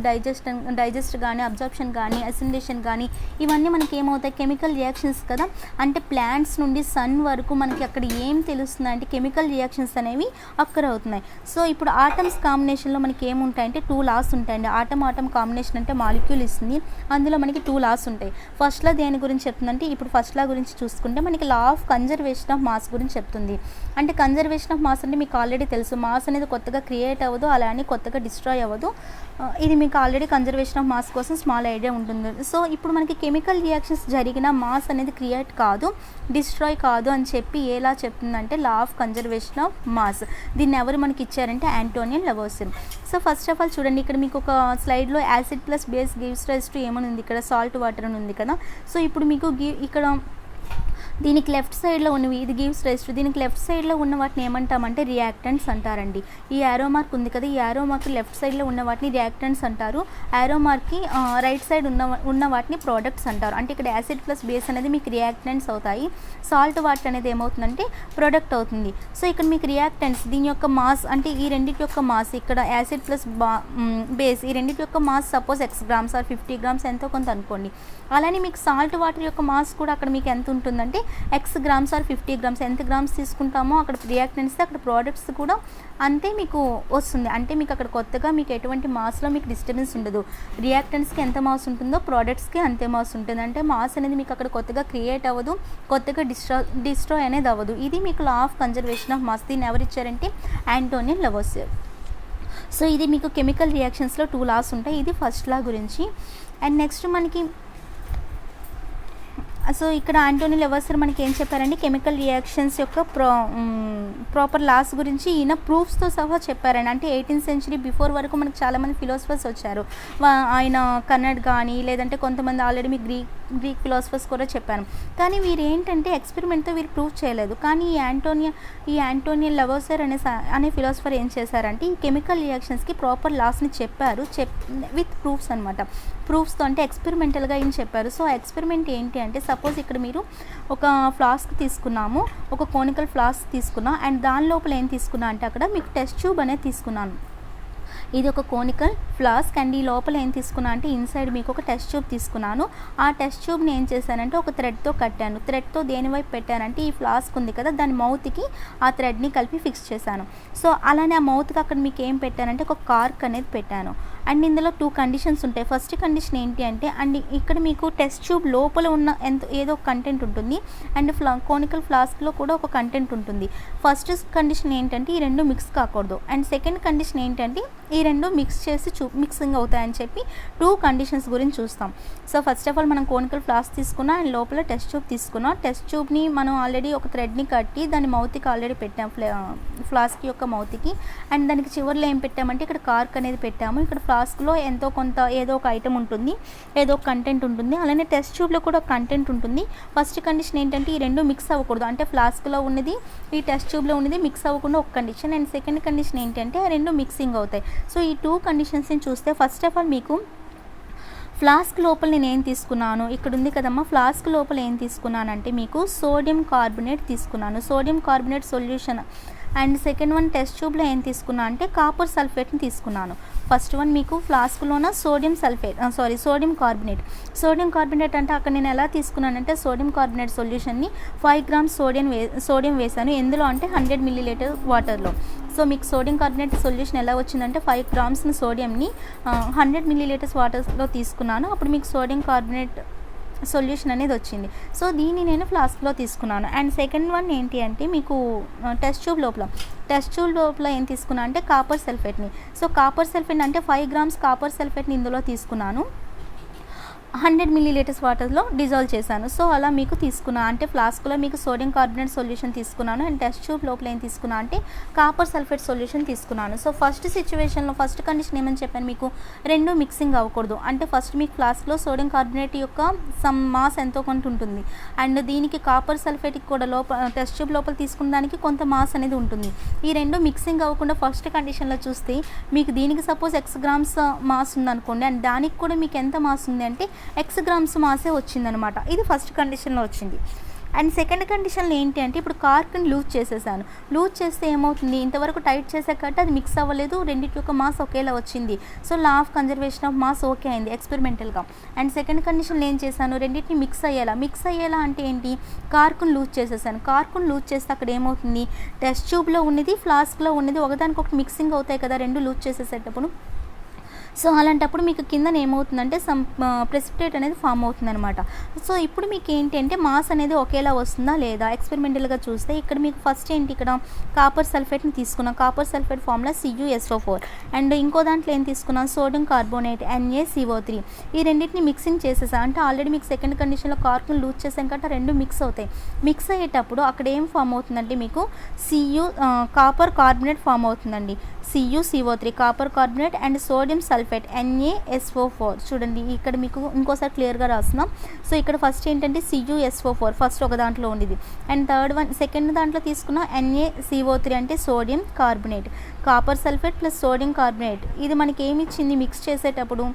డైజెస్ట్ కానీ, అబ్జార్ప్షన్ కానీ, అసిమిలేషన్ కానీ, ఇవన్నీ మనకి ఏమవుతాయి, కెమికల్ రియాక్షన్స్ కదా. అంటే ప్లాంట్స్ నుండి సన్ వరకు మనకి అక్కడ ఏం తెలుస్తుంది అంటే కెమికల్ రియాక్షన్స్ అనేవి అక్కర్ అవుతున్నాయి. సో ఇప్పుడు ఆటమ్స్ కాంబినేషన్లో మనకి ఏముంటాయంటే 2 లాస్ ఉంటాయండి. ఆటమ్ కాంబినేషన్ అంటే మాలిక్యూల్ ఇస్తుంది, అందులో మనకి 2 లాస్ ఉంటాయి. ఫస్ట్ లా దేని గురించి చెప్తుందంటే, ఇప్పుడు ఫస్ట్ లా గురించి చూసుకుంటే మనకి లా ఆఫ్ కన్జర్వేషన్ ఆఫ్ మాస్ గురించి చెప్తుంది. అంటే కన్జర్వేషన్ ఆఫ్ మాస్ అంటే మీకు ఆల్రెడీ తెలుసు, మాస్ అనేది కొత్తగా క్రియేట్ అవ్వదు, అలా అని కొత్తగా డిస్ట్రాయ్ అవ్వదు. ఇది మీకు ఆల్రెడీ కన్జర్వేషన్ ఆఫ్ మాస్ కోసం స్మాల్ ఐడియా ఉంటుంది. సో ఇప్పుడు మనకి కెమికల్ రియాక్షన్స్ జరిగిన మాస్ అనేది క్రియేట్ కాదు, డిస్ట్రాయ్ కాదు అని చెప్పి ఎలా చెప్తుందంటే law of conservation of mass. దీన్ని ఎవరు మనకి ఇచ్చారంటే Antoine Lavoisier. So first of all చూడండి, ఇక్కడ మీకు ఒక స్లైడ్లో acid plus base gives rise to ఏమని ఉంది, ఇక్కడ సాల్ట్ వాటర్ అని ఉంది కదా. సో ఇప్పుడు మీకు ఇక్కడ దీనికి లెఫ్ట్ సైడ్లో ఉన్నవి ఇది గివ్స్ రైజ్ టు, దీనికి లెఫ్ట్ సైడ్లో ఉన్న వాటిని ఏమంటామంటే రియాక్టెంట్స్ అంటారండి. ఈ యారో మార్క్ ఉంది కదా, ఈ యారో మార్క్ లెఫ్ట్ సైడ్లో ఉన్న వాటిని రియాక్టెంట్స్ అంటారు. యారో మార్క్కి రైట్ సైడ్ ఉన్న వాటిని ప్రోడక్ట్స్ అంటారు. అంటే ఇక్కడ యాసిడ్ ప్లస్ బేస్ అనేది మీకు రియాక్టెంట్స్ అవుతాయి, సాల్ట్ వాటర్ అనేది ఏమవుతుందంటే ప్రొడక్ట్ అవుతుంది. సో ఇక్కడ మీకు రియాక్టెంట్స్ దీని యొక్క మాస్ అంటే ఈ రెండింటి యొక్క మాస్, ఇక్కడ యాసిడ్ ప్లస్ బేస్ ఈ రెండింటి యొక్క mass suppose x grams are 50 grams ఎంతో కొంత అనుకోండి. అలానే మీకు సాల్ట్ వాటర్ యొక్క మాస్ కూడా అక్కడ మీకు ఎంత ఉంటుందంటే x గ్రామ్స్ ఆర్ 50 గ్రామ్స్, ఎంత గ్రామ్స్ తీసుకుంటామో అక్కడ రియాక్టెంట్స్ అక్కడ ప్రోడక్ట్స్ కూడా అంతే మీకు వస్తుంది. అంటే మీకు అక్కడ కొత్తగా మీకు ఎటువంటి మాస్లో మీకు డిస్టర్బెన్స్ ఉండదు. రియాక్టెంట్స్కి ఎంత మాస్ ఉంటుందో ప్రోడక్ట్స్కి అంతే మాస్ ఉంటుంది. అంటే మాస్ అనేది మీకు అక్కడ కొత్తగా క్రియేట్ అవ్వదు, కొత్తగా డిస్ట్రాయ్ అనేది అవ్వదు. ఇది మీకు లా ఆఫ్ కన్జర్వేషన్ ఆఫ్ మాస్. దీన్ని ఎవరు ఇచ్చారంటే ఆంటోనియన్ లవోసియర్. సో ఇది మీకు కెమికల్ రియాక్షన్స్లో 2 లాస్ ఉంటాయి. ఇది ఫస్ట్ లా గురించి. అండ్ నెక్స్ట్ మనకి సో ఇక్కడ ఆంటోనియన్ లవోసియర్ మనకి ఏం చెప్పారంటే కెమికల్ రియాక్షన్స్ యొక్క ప్రాపర్ లాస్ గురించి ఈయన ప్రూఫ్స్తో సహా చెప్పారండి. అంటే 18th century బిఫోర్ వరకు మనకు చాలామంది ఫిలాసఫర్స్ వచ్చారు. ఆయన కన్నడ్ కానీ లేదంటే కొంతమంది ఆల్రెడీ మీ గ్రీక్ ఫిలాసఫర్స్ కూడా చెప్పాను. కానీ వీరు ఏంటంటే ఎక్స్పెరిమెంట్తో వీరు ప్రూవ్ చేయలేదు. కానీ ఈ ఆంటోనియన్ లవోసియర్ అనే ఫిలాసఫర్ ఏం చేశారంటే ఈ కెమికల్ రియాక్షన్స్కి ప్రాపర్ లాస్ని చెప్పారు, విత్ ప్రూఫ్స్ అనమాట. ప్రూఫ్స్తో అంటే ఎక్స్పెరిమెంటల్గా ఏం చెప్పారు. సో ఎక్స్పెరిమెంట్ ఏంటి అంటే, సపోజ్ ఇక్కడ మీరు ఒక ఫ్లాస్క్ తీసుకున్నాము, ఒక కోనికల్ ఫ్లాస్క్ తీసుకున్నా, అండ్ దాని లోపల ఏం తీసుకున్నా అంటే అక్కడ మీకు టెస్ట్ ట్యూబ్ అనేది తీసుకున్నాను. ఇది ఒక కోనికల్ ఫ్లాస్క్ అండ్ ఈ లోపల ఏం తీసుకున్నా అంటే ఇన్సైడ్ మీకు ఒక టెస్ట్ ట్యూబ్ తీసుకున్నాను. ఆ టెస్ట్ ట్యూబ్ని ఏం చేశానంటే ఒక థ్రెడ్తో కట్టాను. థ్రెడ్తో దేని వైపు పెట్టానంటే ఈ ఫ్లాస్క్ ఉంది కదా, దాని మౌత్కి ఆ థ్రెడ్ని కలిపి ఫిక్స్ చేశాను. సో అలానే ఆ మౌత్కి అక్కడ మీకు ఏం పెట్టానంటే ఒక కార్క్ అనేది పెట్టాను. అండ్ ఇందులో 2 కండిషన్స్ ఉంటాయి. ఫస్ట్ కండిషన్ ఏంటి అంటే, అండ్ ఇక్కడ మీకు టెస్ట్ ట్యూబ్ లోపల ఉన్న ఏదో కంటెంట్ ఉంటుంది, అండ్ కోనికల్ ఫ్లాస్క్లో కూడా ఒక కంటెంట్ ఉంటుంది. ఫస్ట్ కండిషన్ ఏంటంటే ఈ రెండు మిక్స్ కాకూడదు. అండ్ సెకండ్ కండిషన్ ఏంటంటే ఈ రెండు మిక్స్ చేసి మిక్సింగ్ అవుతాయని చెప్పి 2 కండిషన్స్ గురించి చూస్తాం. సో ఫస్ట్ ఆఫ్ ఆల్ మనం కోనికల్ ఫ్లాస్క్ తీసుకున్నా అండ్ లోపల టెస్ట్ ట్యూబ్ తీసుకున్నాం. టెస్ట్ ట్యూబ్ని మనం ఆల్రెడీ ఒక థ్రెడ్ని కట్టి దాని మౌత్కి ఆల్రెడీ పెట్టాం, ఫ్లాస్క్ యొక్క మౌత్కి. అండ్ దానికి చివరిలో ఏం పెట్టామంటే ఇక్కడ కార్క్ అనేది పెట్టాము. ఇక్కడ ఫ్లాస్క్లో ఎంతో కొంత ఏదో ఒక ఐటమ్ ఉంటుంది, ఏదో ఒక కంటెంట్ ఉంటుంది. అలానే టెస్ట్ ట్యూబ్లో కూడా ఒక కంటెంట్ ఉంటుంది. ఫస్ట్ కండిషన్ ఏంటంటే ఈ రెండు మిక్స్ అవ్వకూడదు. అంటే ఫ్లాస్క్లో ఉన్నది ఈ టెస్ట్ ట్యూబ్లో ఉన్నది మిక్స్ అవ్వకుండా ఒక కండిషన్. అండ్ సెకండ్ కండిషన్ ఏంటంటే ఆ రెండు మిక్సింగ్ అవుతాయి. సో ఈ 2 కండిషన్స్ని చూస్తే ఫస్ట్ ఆఫ్ ఆల్ మీకు ఫ్లాస్క్ లోపల నేను ఏం తీసుకున్నాను, ఇక్కడ ఉంది కదమ్మా, ఫ్లాస్క్ లోపల ఏం తీసుకున్నానంటే మీకు సోడియం కార్బోనేట్ తీసుకున్నాను, sodium carbonate solution. And second one test ట్యూబ్లో ఏం తీసుకున్నా అంటే కాపర్ సల్ఫేట్ని తీసుకున్నాను. ఫస్ట్ వన్ మీకు ఫ్లాస్క్లోన సోడియం కార్బోనేట్. సోడియం కార్బోనేట్ అంటే అక్కడ నేను ఎలా తీసుకున్నానంటే సోడియం కార్బోనేట్ సొల్యూషన్ని 5 grams సోడియం వేసాను. ఎందులో అంటే 100 milliliter వాటర్లో. సో మీకు సోడియం కార్బోనేట్ సొల్యూషన్ ఎలా వచ్చిందంటే 5 grams సోడియంని 100 milliliters వాటర్లో తీసుకున్నాను. అప్పుడు మీకు సోడియం కార్బోనేట్ సొల్యూషన్ అనేది వచ్చింది. సో దీన్ని నేను ఫ్లాస్క్లో తీసుకున్నాను. అండ్ సెకండ్ వన్ ఏంటి అంటే మీకు టెస్ట్ ట్యూబ్ లోపల ఏం తీసుకున్నా అంటే కాపర్ సల్ఫేట్ని. సో కాపర్ సల్ఫేట్ అంటే 5 గ్రామ్స్ కాపర్ సల్ఫేట్ని ఇందులో తీసుకున్నాను. 100 మిల్లీలీటర్స్ వాటర్లో డిజాల్వ్ చేశాను. సో అలా మీకు తీసుకున్నాను, అంటే ఫ్లాస్క్లో మీకు సోడియం కార్బోనేట్ సొల్యూషన్ తీసుకున్నాను. అండ్ టెస్ట్ ట్యూబ్ లోపల ఏం తీసుకున్నా అంటే కాపర్ సల్ఫేట్ సొల్యూషన్ తీసుకున్నాను. సో ఫస్ట్ సిచ్యువేషన్లో ఫస్ట్ కండిషన్ ఏమని చెప్పాను మీకు, రెండు మిక్సింగ్ అవ్వకూడదు. అంటే ఫస్ట్ మీకు ఫ్లాస్క్లో సోడియం కార్బోనేట్ యొక్క సమ్ మాస్ ఎంతో కొంత ఉంటుంది. అండ్ దీనికి కాపర్ సల్ఫేట్కి కూడా టెస్ట్ ట్యూబ్ లోపల తీసుకున్న దానికి కొంత మాస్ అనేది ఉంటుంది. ఈ రెండు మిక్సింగ్ అవ్వకుండా ఫస్ట్ కండిషన్లో చూస్తే మీకు దీనికి సపోజ్ x గ్రామ్స్ మాస్ ఉందనుకోండి, అండ్ దానికి కూడా మీకు ఎంత మాస్ ఉంది అంటే x గ్రామ్స్ మాసే వచ్చిందనమాట. ఇది ఫస్ట్ కండిషన్లో వచ్చింది. అండ్ సెకండ్ కండిషన్లో ఏంటి అంటే ఇప్పుడు కార్క్ని లూజ్ చేసేసాను. లూజ్ చేస్తే ఏమవుతుంది, ఇంతవరకు టైట్ చేసే కట్ట అది మిక్స్ అవ్వలేదు, రెండింటి యొక్క మాస్ ఒకేలా వచ్చింది. So law of conservation of mass okay అయింది ఎక్స్పెరిమెంటల్గా. అండ్ సెకండ్ కండిషన్లో ఏం చేశాను, రెండింటిని మిక్స్ అయ్యేలా అంటే ఏంటి, కార్క్ని లూజ్ చేసేసాను. కార్క్ని లూజ్ చేస్తే అక్కడ ఏమవుతుంది, టెస్ట్ ట్యూబ్లో ఉన్నది ఫ్లాస్క్లో ఉన్నది ఒకదానికొకటి మిక్సింగ్ అవుతాయి కదా రెండు లూజ్ చేసేసేటప్పుడు. సో అలాంటప్పుడు మీకు కింద ఏమవుతుందంటే సమ్ ప్రెసిపిటేట్ అనేది ఫామ్ అవుతుంది అనమాట. సో ఇప్పుడు మీకు ఏంటి అంటే మాస్ అనేది ఒకేలా వస్తుందా లేదా ఎక్స్పెరిమెంటల్గా చూస్తే ఇక్కడ మీకు ఫస్ట్ ఏంటి, ఇక్కడ కాపర్ సల్ఫేట్ని తీసుకున్నాం. Copper sulphate formula CuSO4. And ఇంకో దాంట్లో ఏం తీసుకున్నాం, సోడియం కార్బోనేట్ NaCO3. ఈ రెండింటిని మిక్సింగ్ చేసేసా. అంటే ఆల్రెడీ మీకు సెకండ్ కండిషన్లో కార్బన్ లూజ్ చేసాం కాబట్టి రెండు మిక్స్ అవుతాయి. మిక్స్ అయ్యేటప్పుడు అక్కడ ఏం ఫామ్ అవుతుందంటే మీకు కాపర్ కార్బోనేట్ ఫామ్ అవుతుందండి. CuCO3 copper carbonate and sodium sulphate NaSO4. చూడండి ఇక్కడ మీకు ఇంకోసారి క్లియర్గా రాస్తున్నాం. సో ఇక్కడ ఫస్ట్ ఏంటంటే CuSO4 ఫస్ట్ ఒక దాంట్లో ఉండేది. అండ్ సెకండ్ దాంట్లో తీసుకున్న NaCO3 అంటే sodium carbonate, copper sulphate plus sodium carbonate. ఇది మనకి ఏమి ఇచ్చింది మిక్స్ చేసేటప్పుడు,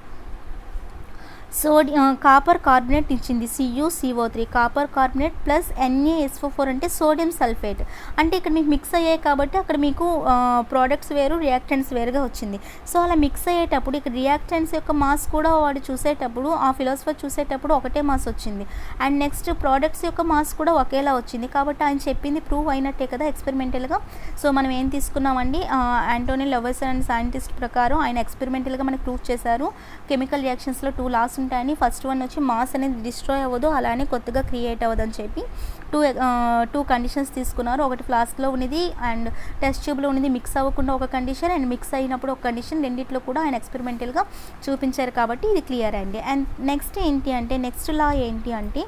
కాపర్ కార్బోనేట్ ఇచ్చింది CuCO3 copper carbonate plus NaSO4 అంటే సోడియం సల్ఫేట్. అంటే ఇక్కడ మీకు మిక్స్ అయ్యాయి కాబట్టి అక్కడ మీకు ప్రోడక్ట్స్ వేరు రియాక్టెంట్స్ వేరుగా వచ్చింది. సో అలా మిక్స్ అయ్యేటప్పుడు ఇక్కడ రియాక్టెంట్స్ యొక్క మాస్ కూడా వాడు చూసేటప్పుడు ఆ ఫిలాసఫర్ చూసేటప్పుడు ఒకటే మాస్ వచ్చింది. అండ్ నెక్స్ట్ ప్రోడక్ట్స్ యొక్క మాస్ కూడా ఒకేలా వచ్చింది. కాబట్టి ఆయన చెప్పింది ప్రూవ్ అయినట్టే కదా ఎక్స్పెరిమెంటల్గా. సో మనం ఏం తీసుకున్నామండి, ఆంటోనీ లెవెసన్ అండ్ సైంటిస్ట్ ప్రకారం ఆయన ఎక్స్పెరిమెంటల్గా మనకు ప్రూవ్ చేశారు కెమికల్ రియాక్షన్స్లో 2 లాస్ ఉంటాయని. ఫస్ట్ వన్ వచ్చి మాస్ అనేది డిస్ట్రాయ్ అవ్వదు, అలానే కొత్తగా క్రియేట్ అవ్వదు అని చెప్పి టూ కండిషన్స్ తీసుకున్నారు. ఒకటి ఫ్లాస్క్లో ఉన్నది అండ్ టెస్ట్ ట్యూబ్లో ఉన్నది మిక్స్ అవ్వకుండా ఒక కండిషన్, అండ్ మిక్స్ అయినప్పుడు ఒక కండిషన్. రెండిట్లో కూడా ఆయన ఎక్స్పెరిమెంటల్గా చూపించారు కాబట్టి ఇది క్లియర్ అండి. అండ్ నెక్స్ట్ లా ఏంటి అంటే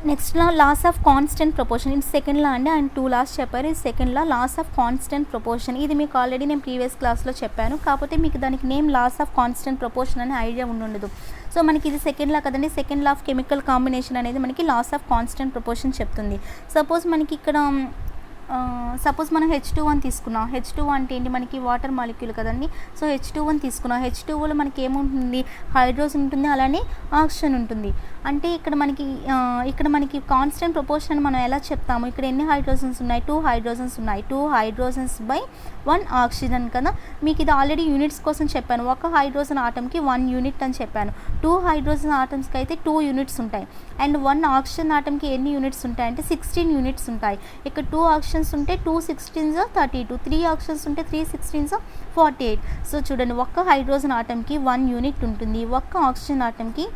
next law laws of constant proportion. ఇది సెకండ్ లా అండి. అండ్ 2 లాస్ చెప్పారు. ఇది second law laws of constant proportion. ఇది మీకు ఆల్రెడీ నేను ప్రీవియస్ క్లాస్లో చెప్పాను, కాకపోతే మీకు దానికి name laws of constant proportion అనే ఐడియా ఉండదు. సో మనకి ఇది సెకండ్ లా కదండి. Second law of chemical combination అనేది మనకి లాస్ ఆఫ్ కాన్స్టెంట్ ప్రపోర్షన్ చెప్తుంది. సపోజ్ మనకి ఇక్కడ మనం H2 తీసుకున్నాం. H2 అంటే ఏంటి, మనకి వాటర్ మాలిక్యూల్ కదండి. సో H2 తీసుకున్నాం. H2లో మనకి ఏముంటుంది, హైడ్రోజన్ ఉంటుంది, అలానే ఆక్సిజన్ ఉంటుంది. అంటే ఇక్కడ మనకి కాన్స్టెంట్ ప్రపోర్షన్ మనం ఎలా చెప్తాము, ఇక్కడ ఎన్ని హైడ్రోజన్స్ ఉన్నాయి, 2 హైడ్రోజన్స్ ఉన్నాయి. 2 హైడ్రోజన్స్ బై 1 ఆక్సిజన్ కదా. మీకు ఇది ఆల్రెడీ యూనిట్స్ కోసం చెప్పాను. ఒక హైడ్రోజన్ ఆటమ్కి 1 యూనిట్ అని చెప్పాను. 2 హైడ్రోజన్ ఆటమ్స్కి అయితే 2 యూనిట్స్ ఉంటాయి. అండ్ 1 ఆక్సిజన్ ఆటమ్కి ఎన్ని యూనిట్స్ ఉంటాయి అంటే 16 యూనిట్స్ ఉంటాయి. ఇక్కడ 2 ఆక్సిజన్స్ ఉంటే 2 16s 32, 3 ఆక్సిజన్స్ ఉంటే 3 16s 48. సో చూడండి, ఒక్క హైడ్రోజన్ ఆటమ్కి 1 యూనిట్ ఉంటుంది, ఒక్క ఆక్సిజన్ ఆటమ్కి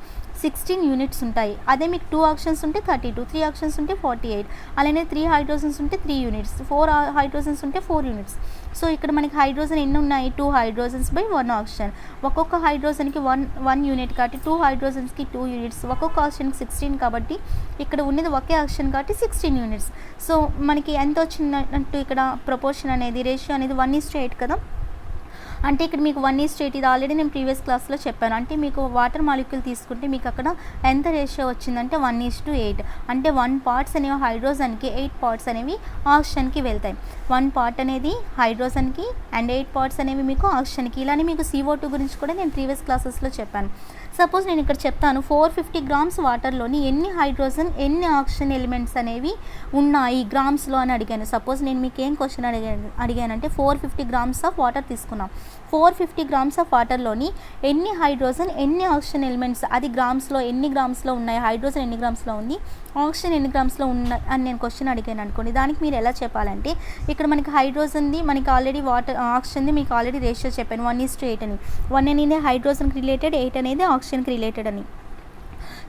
16 యూనిట్స్ ఉంటాయి. అదే మీకు 2 ఆక్సిజన్స్ ఉంటే 32, 3 ఆక్సిజన్స్ ఉంటే 48, అలానే 3 హైడ్రోజన్స్ ఉంటే 3 యూనిట్స్, 4 హైడ్రోజన్స్ ఉంటే 4 యూనిట్స్. సో ఇక్కడ మనకి హైడ్రోజన్ ఎన్ని ఉన్నాయి, 2 హైడ్రోజన్స్ బై 1 ఆక్సిజన్. ఒక్కొక్క హైడ్రోజన్కి 1 యూనిట్ కాబట్టి 2 హైడ్రోజన్స్కి 2 యూనిట్స్, ఒక్కొక్క ఆక్సిజన్కి 16 కాబట్టి ఇక్కడ ఉన్నది ఒకే ఆక్సిజన్ కాబట్టి 16 యూనిట్స్. సో మనకి ఎంత వచ్చిందంటూ ఇక్కడ ప్రపోర్షన్ అనేది రేషియో అనేది 1:8 కదా. అంటే ఇక్కడ మీకు 1:8 ఇది ఆల్రెడీ నేను ప్రీవియస్ క్లాస్లో చెప్పాను. అంటే మీకు వాటర్ మాలిక్యూల్ తీసుకుంటే మీకు అక్కడ ఎంత రేషియో వచ్చిందంటే 1:8. అంటే 1 పార్ట్స్ అనేవి హైడ్రోజన్కి, 8 పార్ట్స్ అనేవి ఆక్సిజన్కి వెళ్తాయి. 1 పార్ట్ అనేది హైడ్రోజన్కి అండ్ 8 పార్ట్స్ అనేవి మీకు ఆక్సిజన్కి. ఇలానే మీకు CO2 గురించి కూడా నేను ప్రీవియస్ క్లాసెస్లో చెప్పాను. సపోజ్ నేను ఇక్కడ చెప్తాను 450 గ్రామ్స్ వాటర్లోని ఎన్ని హైడ్రోజన్ ఎన్ని ఆక్సిజన్ ఎలిమెంట్స్ అనేవి ఉన్నాయి గ్రామ్స్లో అని అడిగాను. సపోజ్ నేను మీకు ఏం క్వశ్చన్ అడిగానంటే 450 గ్రామ్స్ ఆఫ్ వాటర్ తీసుకున్నాం. 450 గ్రామ్స్ ఆఫ్ వాటర్లోని ఎన్ని హైడ్రోజన్ ఎన్ని ఆక్సిజన్ ఎలిమెంట్స్, అది గ్రామ్స్లో ఎన్ని గ్రామ్స్లో ఉన్నాయి, హైడ్రోజన్ ఎన్ని గ్రామ్స్లో ఉంది, ఆక్సిజన్ ఎన్ని గ్రామ్స్లో ఉన్నాయి అని నేను క్వశ్చన్ అడిగాను అనుకోండి. దానికి మీరు ఎలా చెప్పాలంటే ఇక్కడ మనకి హైడ్రోజన్ది మనకి ఆల్రెడీ ఆక్సిజన్ది మీకు ఆల్రెడీ రేషియో చెప్పాను 1:8 అని. 1 అనేది హైడ్రోజన్కి రిలేటెడ్, 8 అనేది ఆక్సిజన్కి రిలేటెడ్ అని.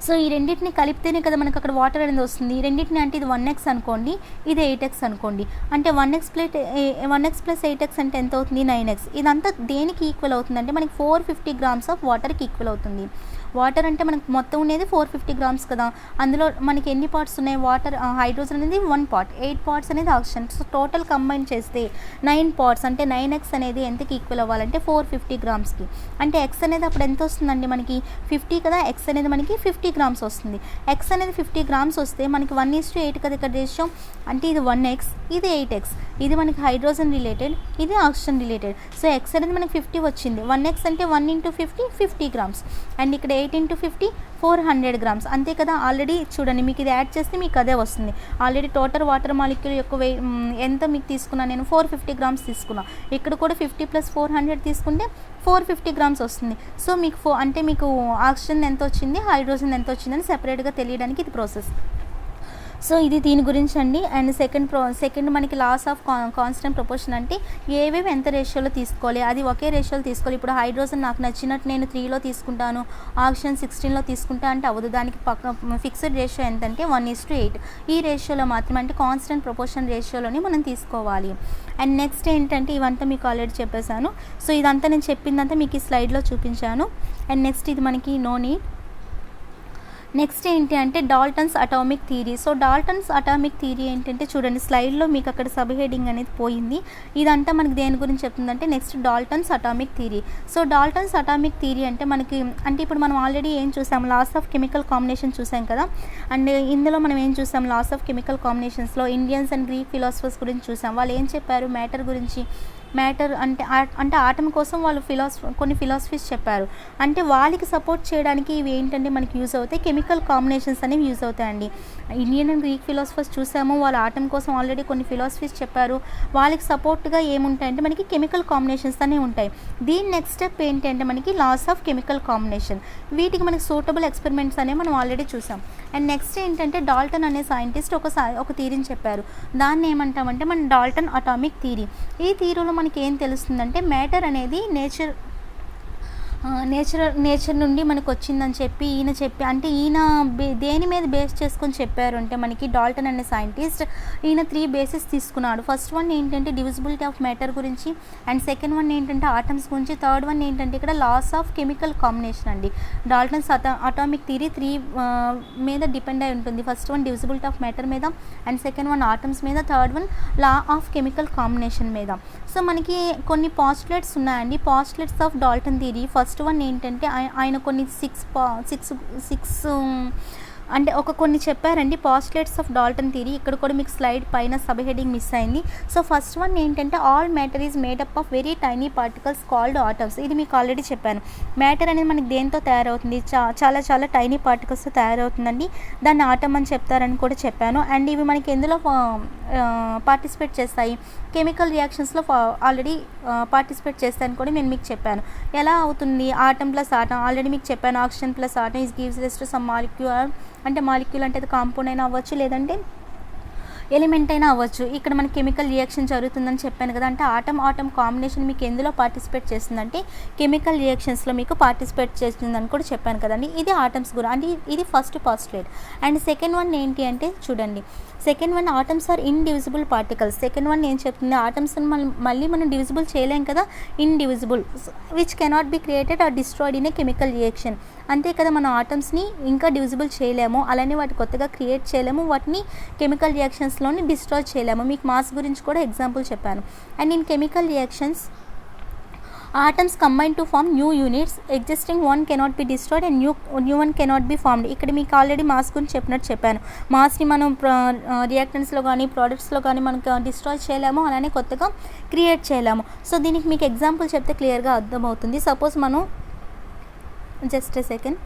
సో ఈ రెండింటిని కలిపితేనే కదా మనకు అక్కడ వాటర్ అనేది వస్తుంది. ఈ రెండింటిని అంటే ఇది 1x అనుకోండి, ఇది 8x అనుకోండి. అంటే 1x ప్లస్ 8x అంటే ఎంత అవుతుంది? 9x. ఇదంతా దేనికి ఈక్వల్ అవుతుందంటే మనకి 450 గ్రామ్స్ ఆఫ్ వాటర్కి ఈక్వల్ అవుతుంది. వాటర్ అంటే మనకు మొత్తం ఉండేది 450 గ్రామ్స్ కదా, అందులో మనకి ఎన్ని పార్ట్స్ ఉన్నాయి? వాటర్, హైడ్రోజన్ అనేది 1 పార్ట్, 8 పార్ట్స్ అనేది ఆక్సిజన్. సో టోటల్ కంబైన్ చేస్తే 9 పార్ట్స్ అంటే 9x అనేది ఎంతకి ఈక్వల్ అవ్వాలంటే 450 గ్రామ్స్కి. అంటే x అనేది అప్పుడు ఎంత వస్తుందండి మనకి? 50 కదా, x అనేది మనకి 50 గ్రామ్స్ వస్తుంది. x అనేది 50 గ్రామ్స్ వస్తే మనకి 1:8 కదా ఇక్కడ రేషియో. అంటే ఇది 1x, ఇది 8x. ఇది మనకి హైడ్రోజన్ రిలేటెడ్, ఇది ఆక్సిజన్ రిలేటెడ్. సో x అనేది మనకి 50 వచ్చింది. 1x అంటే 1 × 50 50 గ్రామ్స్. అండ్ ఇక్కడ 8 × 50 400 గ్రామ్స్. అంతే కదా. ఆల్రెడీ చూడండి, మీకు ఇది యాడ్ చేస్తే మీకు అదే వస్తుంది. ఆల్రెడీ టోటల్ వాటర్ మాలిక్యూల్ యొక్క ఎంత మీకు తీసుకున్నాను నేను? 450 గ్రామ్స్ తీసుకున్నా. ఇక్కడ కూడా 50 + 400 తీసుకుంటే 450 గ్రామ్స్ వస్తుంది. సో మీకు అంటే మీకు ఆక్సిజన్ ఎంత వచ్చింది, హైడ్రోజన్ ఎంత వచ్చిందని సెపరేట్గా తెలియడానికి ఇది ప్రాసెస్. సో ఇది దీని గురించి అండి. అండ్ సెకండ్ మనకి లాస్ ఆఫ్ కాన్స్టెంట్ ప్రపోర్షన్ అంటే ఏవేవి ఎంత రేషియోలో తీసుకోవాలి, అది ఒకే రేషియోలో తీసుకోవాలి. ఇప్పుడు హైడ్రోజన్ నాకు నచ్చినట్టు నేను 3లో తీసుకుంటాను, ఆక్సిజన్ 16లో తీసుకుంటా అంటే అవ్వదు. దానికి ఫిక్స్డ్ రేషియో ఎంతంటే 1:8. ఈ రేషియోలో మాత్రమే, అంటే కాన్స్టెంట్ ప్రపోర్షన్ రేషియోలోని మనం తీసుకోవాలి. అండ్ నెక్స్ట్ ఏంటంటే ఇవంతా మీకు ఆల్రెడీ చెప్పేశాను. సో ఇదంతా నేను చెప్పిందంతా మీకు ఈ స్లైడ్లో చూపించాను. అండ్ నెక్స్ట్ ఇది మనకి నో నీడ్. నెక్స్ట్ ఏంటి అంటే Dalton's atomic theory. So Dalton's atomic theory ఏంటంటే చూడండి, స్లైడ్లో మీకు అక్కడ సబ్ హెడింగ్ అనేది పోయింది. ఇదంతా మనకి దేని గురించి చెప్తుందంటే next Dalton's atomic theory. So Dalton's atomic theory అంటే మనకి అంటే ఇప్పుడు మనం ఆల్రెడీ ఏం చూసాం? లాస్ ఆఫ్ కెమికల్ కాంబినేషన్ చూసాం కదా. అండ్ ఇందులో మనం ఏం చూసాం? లాస్ ఆఫ్ కెమికల్ కాంబినేషన్స్లో ఇండియన్స్ అండ్ గ్రీక్ ఫిలాసఫర్స్ గురించి చూసాం. వాళ్ళు ఏం చెప్పారు? మ్యాటర్ గురించి. మ్యాటర్ అంటే ఆటం కోసం వాళ్ళు కొన్ని ఫిలాసఫీస్ చెప్పారు. అంటే వాళ్ళకి సపోర్ట్ చేయడానికి ఇవి ఏంటంటే మనకి యూజ్ అవుతాయి, కెమికల్ కాంబినేషన్స్ అనేవి యూజ్ అవుతాయండి. ఇండియన్ అండ్ గ్రీక్ ఫిలాసఫర్స్ చూసాము, వాళ్ళు ఆటం కోసం ఆల్రెడీ కొన్ని ఫిలాసఫీస్ చెప్పారు. వాళ్ళకి సపోర్ట్గా ఏముంటాయంటే మనకి కెమికల్ కాంబినేషన్స్ అనేవి ఉంటాయి. దీని నెక్స్ట్ స్టెప్ ఏంటంటే మనకి లాస్ ఆఫ్ కెమికల్ కాంబినేషన్. వీటికి మనకి సూటబుల్ ఎక్స్పెరిమెంట్స్ అనేవి మనం ఆల్రెడీ చూసాం. అండ్ నెక్స్ట్ ఏంటంటే డాల్టన్ అనే సైంటిస్ట్ ఒక థియరీని చెప్పారు. దాన్ని ఏమంటామంటే మన డాల్టన్ అటామిక్ థియరీ. ఈ థియరీలో మనకి ఏం తెలుస్తుందంటే మ్యాటర్ అనేది నేచర్ నుండి మనకు వచ్చిందని చెప్పి అంటే ఈయన దేని మీద బేస్ చేసుకొని చెప్పారు అంటే మనకి డాల్టన్ అనే సైంటిస్ట్ ఈయన 3 బేసిస్ తీసుకున్నాడు. ఫస్ట్ వన్ ఏంటంటే డివిజిబిలిటీ ఆఫ్ మ్యాటర్ గురించి, అండ్ సెకండ్ వన్ ఏంటంటే ఆటమ్స్ గురించి, థర్డ్ వన్ ఏంటంటే ఇక్కడ లాస్ ఆఫ్ కెమికల్ కాంబినేషన్ అండి. డాల్టన్స్ అటామిక్ థియరీ 3 మీద డిపెండ్ అయి ఉంటుంది. First one divisibility of matter మీద, అండ్ సెకండ్ వన్ ఆటమ్స్ మీద, third one law of chemical combination మీద. సో మనకి కొన్ని పాస్టులేట్స్ ఉన్నాయండి. Postulates of Dalton theory first one ఏంటంటే ఆయన కొన్ని 6 అంటే కొన్ని చెప్పారండి పాస్టులేట్స్ ఆఫ్ డాల్టన్ థియరీ. ఇక్కడ కూడా మీకు స్లైడ్ పైన సబ్ హెడింగ్ మిస్ అయింది. సో ఫస్ట్ వన్ ఏంటంటే all matter is made up of very tiny particles called atoms. ఇది మీకు ఆల్రెడీ చెప్పాను. మ్యాటర్ అనేది మనకి దేంతో తయారవుతుంది? చాలా చాలా టైనీ పార్టికల్స్తో తయారవుతుందండి. దాన్ని ఆటమ్ అని చెప్తారని కూడా చెప్పాను. అండ్ ఇవి మనకి ఎందులో పార్టిసిపేట్ చేస్తాయి? కెమికల్ రియాక్షన్స్లో ఆల్రెడీ పార్టిసిపేట్ చేస్తాయని కూడా నేను మీకు చెప్పాను. ఎలా అవుతుంది? ఆటమ్ ప్లస్ ఆటమ్ ఆల్రెడీ మీకు చెప్పాను. Oxygen plus atom is gives rise to some molecule. అంటే మాలిక్యూల్ అంటే అది కాంపౌండ్ అయినా అవ్వచ్చు, లేదంటే ఎలిమెంట్ అయినా అవ్వచ్చు. ఇక్కడ మనకి కెమికల్ రియాక్షన్ జరుగుతుందని చెప్పాను కదా. అంటే ఆటమ్ కాంబినేషన్ మీకు ఎందులో పార్టిసిపేట్ చేస్తుందంటే కెమికల్ రియాక్షన్స్లో మీకు పార్టిసిపేట్ చేస్తుందని కూడా చెప్పాను కదండి. ఇది ఆటమ్స్ గురించి, అంటే ఇది first postulate. And second one ఏంటి అంటే చూడండి, second one atoms are indivisible particles. Second one ఏం చెప్తుంది? ఆటమ్స్ మళ్ళీ మనం డివిజిబుల్ చేయలేం కదా, indivisible which cannot be created or destroyed in a chemical reaction. అంతే కదా, మనం ఆటమ్స్ని ఇంకా డివిజిబుల్ చేయలేము, అలానే వాటి కొత్తగా క్రియేట్ చేయలేము, వాటిని కెమికల్ రియాక్షన్స్లోని డిస్ట్రాయ్ చేయలేము. మీకు మాస్ గురించి కూడా ఎగ్జాంపుల్ చెప్పాను. And in chemical reactions atoms combine to form new units. Existing one cannot be destroyed and new one cannot be formed. ఇక్కడ మీకు ఆల్రెడీ మాస్ గురించి చెప్పాను. మాస్ని మనం రియాక్టెంట్స్లో కానీ ప్రోడక్ట్స్లో కానీ మనకు డిస్ట్రాయ్ చేయలేము, అలానే కొత్తగా క్రియేట్ చేయలేము. సో దీనికి మీకు ఎగ్జాంపుల్ చెప్తే క్లియర్గా అర్థమవుతుంది. సపోజ్ మనం just a second.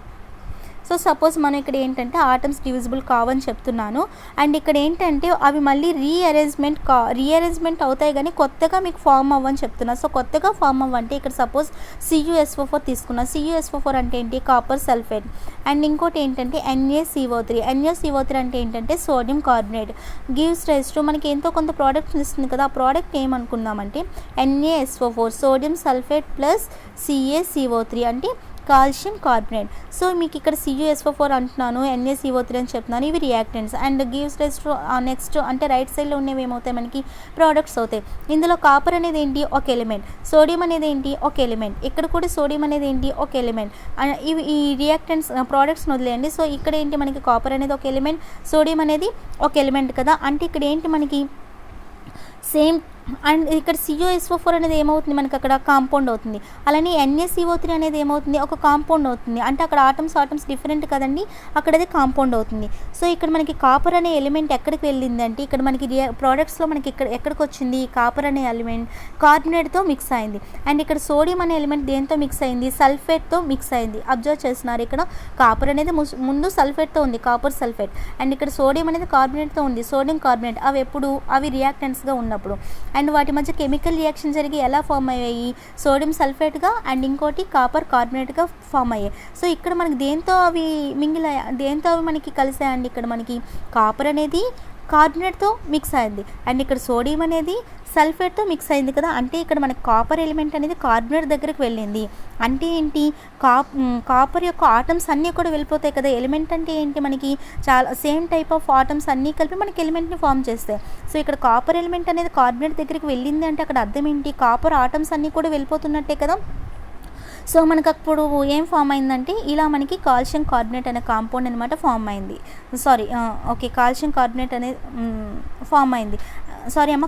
So suppose మనం ఇక్కడ ఏంటంటే ఆటమ్స్ డివిజిబుల్ కావని చెప్తున్నాను. అండ్ ఇక్కడ ఏంటంటే అవి మళ్ళీ రీఅరేంజ్మెంట్ అవుతాయి కానీ కొత్తగా మీకు ఫామ్ అవ్వని చెప్తున్నా. సో కొత్తగా ఫామ్ అవ్వంటే ఇక్కడ సపోజ్ CuSO4 తీసుకున్నా. CuSO4 అంటే ఏంటి? Copper sulphate. అండ్ ఇంకోటి ఏంటంటే NaCO3. NaCO3 అంటే ఏంటంటే sodium carbonate. Gives rise to మనకి ఎంతో కొంత ప్రోడక్ట్ ఇస్తుంది కదా. ఆ ప్రోడక్ట్ ఏమనుకుందామంటే NaSO4 sodium sulphate plus CaCO3 అంటే కాల్షియం కార్బోనేట్. సో మీకు ఇక్కడ CuSO4 అంటున్నాను, NaCO3 అని చెప్తున్నాను, ఇవి reactants. And gives rise to next అంటే రైట్ సైడ్లో ఉన్నవి ఏమవుతాయి మనకి ప్రోడక్ట్స్ అవుతాయి. ఇందులో కాపర్ అనేది ఏంటి, ఒక ఎలిమెంట్. సోడియం అనేది ఏంటి, ఒక ఎలిమెంట్. ఇక్కడ కూడా సోడియం అనేది ఏంటి, ఒక ఎలిమెంట్. ఇవి ఈ రియాక్టెంట్స్ ప్రోడక్ట్స్ వదిలేయండి. సో ఇక్కడ ఏంటి మనకి కాపర్ అనేది ఒక ఎలిమెంట్, సోడియం అనేది ఒక ఎలిమెంట్ కదా. అంటే ఇక్కడ ఏంటి మనకి సేమ్. అండ్ ఇక్కడ CuSO4 అనేది ఏమవుతుంది మనకి అక్కడ కాంపౌండ్ అవుతుంది. అలానే NaCO3 అనేది ఏమవుతుంది, ఒక కాంపౌండ్ అవుతుంది. అంటే అక్కడ ఆటమ్స్ డిఫరెంట్ కదండి, అక్కడ అది కాంపౌండ్ అవుతుంది. సో ఇక్కడ మనకి కాపర్ అనే ఎలిమెంట్ ఎక్కడికి వెళ్ళింది అంటే ఇక్కడ మనకి ప్రోడక్ట్స్లో మనకి ఎక్కడికి వచ్చింది, కాపర్ అనే ఎలిమెంట్ కార్బోనేట్తో మిక్స్ అయింది. అండ్ ఇక్కడ సోడియం అనే ఎలిమెంట్ దేంతో మిక్స్ అయింది, సల్ఫేట్తో మిక్స్ అయింది. అబ్జర్వ్ చేస్తున్నారు, ఇక్కడ కాపర్ అనేది ముందు సల్ఫేట్తో ఉంది, కాపర్ సల్ఫేట్. అండ్ ఇక్కడ సోడియం అనేది కార్బోనేట్తో ఉంది, సోడియం కార్బోనేట్. అవి రియాక్టెంట్స్గా ఉన్నప్పుడు అండ్ వాటి మధ్య కెమికల్ రియాక్షన్ జరిగి ఎలా ఫామ్ అయ్యాయి, సోడియం సల్ఫేట్గా అండ్ ఇంకోటి కాపర్ కార్బోనేట్గా ఫామ్ అయ్యాయి. సో ఇక్కడ మనకి దేంతో అవి దేంతో అవి మనకి కలిసాయండి, ఇక్కడ మనకి కాపర్ అనేది కార్బోనేట్తో మిక్స్ అయింది. అండ్ ఇక్కడ సోడియం అనేది సల్ఫేట్తో మిక్స్ అయింది కదా. అంటే ఇక్కడ మనకి కాపర్ ఎలిమెంట్ అనేది కార్బోనేట్ దగ్గరికి వెళ్ళింది. అంటే ఏంటి, కాపర్ యొక్క ఆటమ్స్ అన్నీ కూడా వెళ్ళిపోతాయి కదా. ఎలిమెంట్ అంటే ఏంటి, మనకి చాలా సేమ్ టైప్ ఆఫ్ ఆటమ్స్ అన్నీ కలిపి మనకి ఎలిమెంట్ని ఫామ్ చేస్తాయి. సో ఇక్కడ కాపర్ ఎలిమెంట్ అనేది కార్బోనేట్ దగ్గరికి వెళ్ళింది అంటే అక్కడ అర్థం ఏంటి, కాపర్ ఆటమ్స్ అన్నీ కూడా వెళ్ళిపోతున్నట్టే కదా. సో మనకు అప్పుడు ఏం ఫామ్ అయిందంటే ఇలా మనకి కాల్షియం కార్బోనేట్ అనే కాంపౌండ్ అనమాట ఫామ్ అయింది. కాల్షియం కార్బోనేట్ అనేది ఫామ్ అయింది.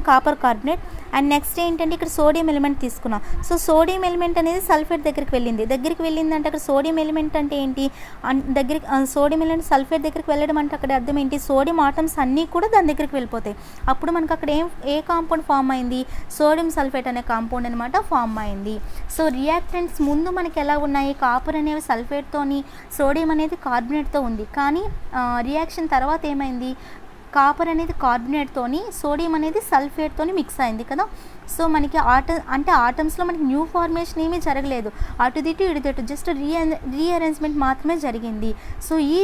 Copper carbonate. అండ్ నెక్స్ట్ ఏంటంటే ఇక్కడ సోడియం ఎలిమెంట్ తీసుకున్నాం. సో సోడియం ఎలిమెంట్ అనేది సల్ఫేట్ దగ్గరికి వెళ్ళిందంటే అక్కడ సోడియం ఎలిమెంట్ అంటే ఏంటి, సోడియం ఎలిమెంట్ సల్ఫేట్ దగ్గరికి వెళ్ళడం అంటే అక్కడ అర్థం ఏంటి, సోడియం ఆటమ్స్ అన్నీ కూడా దాని దగ్గరికి వెళ్ళిపోతాయి. అప్పుడు మనకు అక్కడ ఏ కాంపౌండ్ ఫామ్ అయింది, సోడియం సల్ఫేట్ అనే కాంపౌండ్ అనమాట ఫామ్ అయింది. సో రియాక్టెంట్స్ ముందు మనకి ఎలా ఉన్నాయి, కాపర్ అనేవి సల్ఫేట్తోని, సోడియం అనేది కార్బోనేట్తో ఉంది. కానీ రియాక్షన్ తర్వాత ఏమైంది, కాపర్ అనేది కార్బోనేట్తోని, సోడియం అనేది సల్ఫేట్తోని మిక్స్ అయింది కదా. సో మనకి ఆటమ్స్లో మనకి న్యూ ఫార్మేషన్ ఏమీ జరగలేదు, అటుదిటు ఇటుదిటు జస్ట్ రీఅరేంజ్మెంట్ మాత్రమే జరిగింది. సో ఈ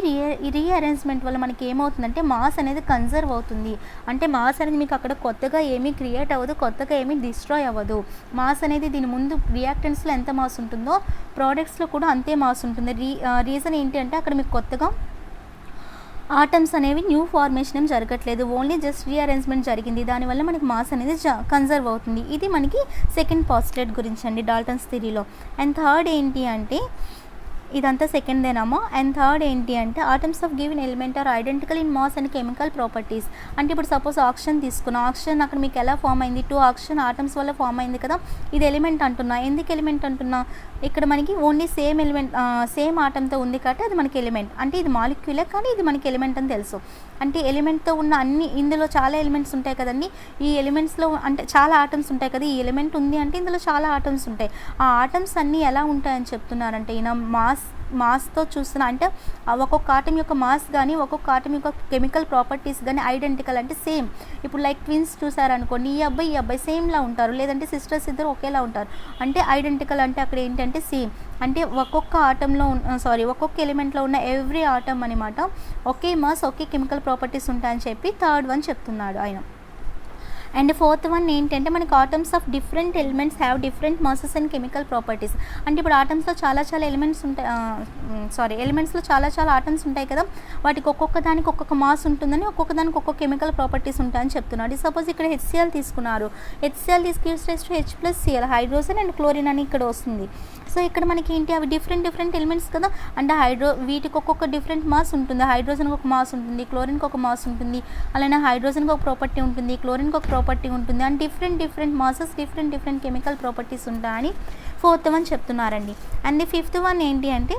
రీఅరేంజ్మెంట్ వల్ల మనకి ఏమవుతుందంటే మాస్ అనేది కన్జర్వ్ అవుతుంది. అంటే మాస్ అనేది మీకు అక్కడ కొత్తగా ఏమీ క్రియేట్ అవ్వదు, కొత్తగా ఏమీ డిస్ట్రాయ్ అవ్వదు. మాస్ అనేది దీని ముందు రియాక్టెంట్స్లో ఎంత మాస్ ఉంటుందో ప్రోడక్ట్స్లో కూడా అంతే మాస్ ఉంటుంది. రీజన్ ఏంటి అంటే అక్కడ మీకు కొత్తగా ఆటమ్స్ అనేవి న్యూ ఫార్మేషన్ ఏం జరగట్లేదు, ఓన్లీ జస్ట్ రీఅరేంజ్మెంట్ జరిగింది. దానివల్ల మనకి మాస్ అనేది కన్జర్వ్ అవుతుంది. ఇది మనకి సెకండ్ పాస్టులేట్ గురించి అండి డాల్టన్స్ థియరీలో. అండ్ థర్డ్ ఏంటి అంటే ఇదంతా సెకండ్దేనమ్మా. అండ్ థర్డ్ ఏంటి అంటే atoms of given element are identical in mass and chemical properties. అంటే ఇప్పుడు సపోజ్ ఆక్సిజన్ తీసుకున్నాం, ఆక్సిజన్ అక్కడ మీకు ఎలా ఫామ్ అయింది, 2 ఆక్సిజన్ ఆటమ్స్ వల్ల ఫామ్ అయింది కదా. ఇది ఎలిమెంట్ అంటున్నా, ఎందుకు ఎలిమెంట్ అంటున్నా, ఇక్కడ మనకి ఓన్లీ సేమ్ ఆటంతో ఉంది కాబట్టి అది మనకి ఎలిమెంట్. అంటే ఇది మాలిక్యూలే కానీ ఇది మనకి ఎలిమెంట్ అని తెలుసు. అంటే ఎలిమెంట్తో ఉన్న ఇందులో చాలా ఎలిమెంట్స్ ఉంటాయి కదండి. ఈ ఎలిమెంట్స్లో అంటే చాలా ఆటమ్స్ ఉంటాయి కదా. ఈ ఎలిమెంట్ ఉంది అంటే ఇందులో చాలా ఆటమ్స్ ఉంటాయి. ఆ ఆటమ్స్ అన్నీ ఎలా ఉంటాయని చెప్తున్నారంటే ఈయన మాస్తో చూస్తున్నా, అంటే ఒక్కొక్క ఆటం యొక్క మాస్ కానీ ఒక్కొక్క ఆటం యొక్క కెమికల్ ప్రాపర్టీస్ కానీ ఐడెంటికల్ అంటే సేమ్. ఇప్పుడు లైక్ ట్విన్స్ చూసారనుకోండి, ఈ అబ్బాయి సేమ్లా ఉంటారు, లేదంటే సిస్టర్స్ ఇద్దరు ఒకేలా ఉంటారు. అంటే ఐడెంటికల్ అంటే అక్కడ ఏంటంటే సేమ్. అంటే ఒక్కొక్క ఎలిమెంట్లో ఉన్న ఎవ్రీ ఆటమ్ అనమాట ఒకే మాస్ ఒకే కెమికల్ ప్రాపర్టీస్ ఉంటాయని చెప్పి థర్డ్ వన్ చెప్తున్నాడు ఆయన. అండ్ ఫోర్త్ వన్ ఏంటంటే మనకి atoms of different elements have different masses and chemical properties. అంటే ఇప్పుడు ఆటమ్స్లో చాలా ఎలిమెంట్స్ ఉంటాయి, ఎలిమెంట్స్లో చాలా ఆటమ్స్ ఉంటాయి కదా. వాటికి ఒక్కొక్క దానికి ఒక్కొక్క మాస్ ఉంటుందని, ఒక్కొక్క దానికి ఒక్కొక్క కెమికల్ ప్రాపర్టీస్ ఉంటాయని చెప్తున్నాడు. సపోజ్ ఇక్కడ HCl తీసుకున్నారు, HCl gives rise to H+Cl, hydrogen and chlorine అని ఇక్కడ వస్తుంది. సో ఇక్కడ మనకి ఏంటి, అవి డిఫరెంట్ ఎలిమెంట్స్ కదా. అంటే వీటికి ఒక్కొక్క డిఫరెంట్ మాస్ ఉంటుంది. హైడ్రోజన్కి ఒక మాస్ ఉంటుంది, క్లోరిన్కి ఒక మాస్ ఉంటుంది, అలానే హైడ్రోజన్కి ఒక ప్రాపర్టీ ఉంటుంది, క్లోరిన్కి ఒక ప్రాపర్టీ ఉంటుంది. And different masses different chemical properties ఉంటాయని ఫోర్త్ వన్ చెప్తున్నారండి. అండ్ ఫిఫ్త్ వన్ ఏంటి అంటే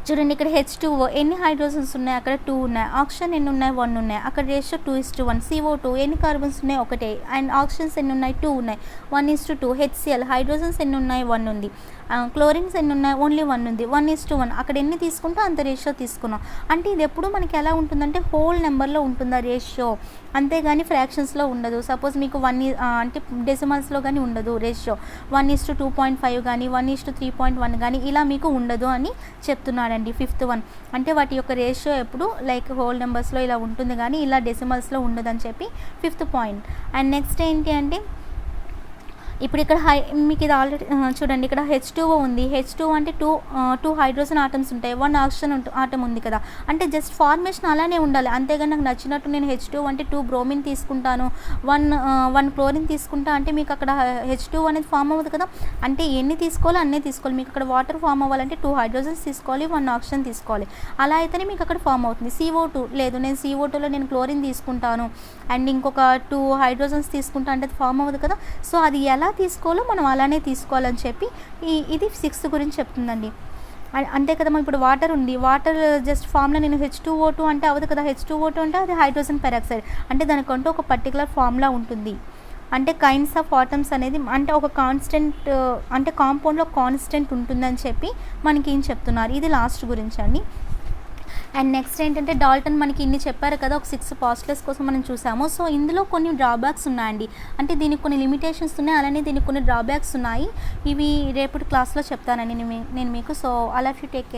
చూడండి, ఇక్కడ H2O ఎన్ని హైడ్రోజన్స్ ఉన్నాయి, అక్కడ 2 ఉన్నాయి. ఆక్సిజన్ ఎన్ని ఉన్నాయి, 1 ఉన్నాయి. అక్కడ రేషియో 2:1. CO2 ఎన్ని కార్బన్స్ ఉన్నాయి, 1. అండ్ ఆక్సిజన్స్ ఎన్ని ఉన్నాయి, 2 ఉన్నాయి. 1:2. HCl హైడ్రోజన్స్ ఎన్ని ఉన్నాయి, 1 ఉంది. క్లోరిన్స్ ఎన్ని ఉన్నాయి, ఓన్లీ 1 ఉంది. 1:1. అక్కడ ఎన్ని తీసుకుంటే అంత రేషియో తీసుకున్నాం. అంటే ఇది ఎప్పుడు మనకి ఎలా ఉంటుందంటే హోల్ నెంబర్లో ఉంటుంది ఆ రేషియో, అంతేగాని ఫ్రాక్షన్స్లో ఉండదు. సపోజ్ మీకు 1 అంటే డెసిమల్స్లో కానీ ఉండదు రేషియో. 1:2.5 కానీ 1:3.1 కానీ ఇలా మీకు ఉండదు అని చెప్తున్నాడండి ఫిఫ్త్ వన్. అంటే వాటి యొక్క రేషియో ఎప్పుడు లైక్ హోల్ నెంబర్స్లో ఇలా ఉంటుంది కానీ ఇలా డెసిమల్స్లో ఉండదని చెప్పి ఫిఫ్త్ పాయింట్. అండ్ నెక్స్ట్ ఏంటి అంటే ఇప్పుడు ఇక్కడ మీకు ఇది ఆల్రెడీ చూడండి, ఇక్కడ H2O ఉంది. H2 అంటే టూ హైడ్రోజన్ ఆటమ్స్ ఉంటాయి, 1 ఆక్సిజన్ ఆటమ్ ఉంది కదా. అంటే జస్ట్ ఫార్మేషన్ అలానే ఉండాలి, అంతేగాని నాకు నచ్చినట్టు నేను H2 అంటే 2 బ్రోమిన్ తీసుకుంటాను, 1 క్లోరిన్ తీసుకుంటా అంటే మీకు అక్కడ H2 అనేది ఫామ్ అవ్వదు కదా. అంటే ఎన్ని తీసుకోవాలో అన్నీ తీసుకోవాలి. మీకు అక్కడ వాటర్ ఫామ్ అవ్వాలంటే 2 హైడ్రోజన్స్ తీసుకోవాలి, 1 ఆక్సిజన్ తీసుకోవాలి. అలా అయితేనే మీకు అక్కడ ఫామ్ అవుతుంది. CO2 లేదు, నేను CO2లో నేను క్లోరిన్ తీసుకుంటాను అండ్ ఇంకొక 2 హైడ్రోజన్స్ తీసుకుంటా అంటే అది ఫామ్ అవ్వదు కదా. సో అది ఎలా తీసుకోవాలో మనం అలానే తీసుకోవాలని చెప్పి ఇది 6th గురించి చెప్తుందండి. అంతే కదా. ఇప్పుడు వాటర్ ఉంది, వాటర్ జస్ట్ ఫామ్లో నేను H2O2 అంటే అవ్వదు కదా. H2O2 అంటే అది హైడ్రోజన్ పెరాక్సైడ్, అంటే దానికంటూ ఒక పర్టికులర్ ఫార్ములా ఉంటుంది. అంటే కైండ్స్ ఆఫ్ ఆటమ్స్ అనేది అంటే ఒక కాన్స్టెంట్, అంటే కాంపౌండ్లో కాన్స్టెంట్ ఉంటుందని చెప్పి మనకి ఏం చెప్తున్నారు. ఇది లాస్ట్ గురించి అండి. అండ్ నెక్స్ట్ ఏంటంటే డాల్టన్ మనకి ఇన్ని చెప్పారు కదా, ఒక 6 పాస్టులేట్స్ కోసం మనం చూసాము. సో ఇందులో కొన్ని డ్రాబ్యాక్స్ ఉన్నాయండి, అంటే దీనికి కొన్ని లిమిటేషన్స్ ఉన్నాయి, అలానే దీనికి కొన్ని డ్రాబ్యాక్స్ ఉన్నాయి. ఇవి రేపటి క్లాస్లో చెప్తానండి నేను మీకు. సో అలా యూ టేక్ కేర్.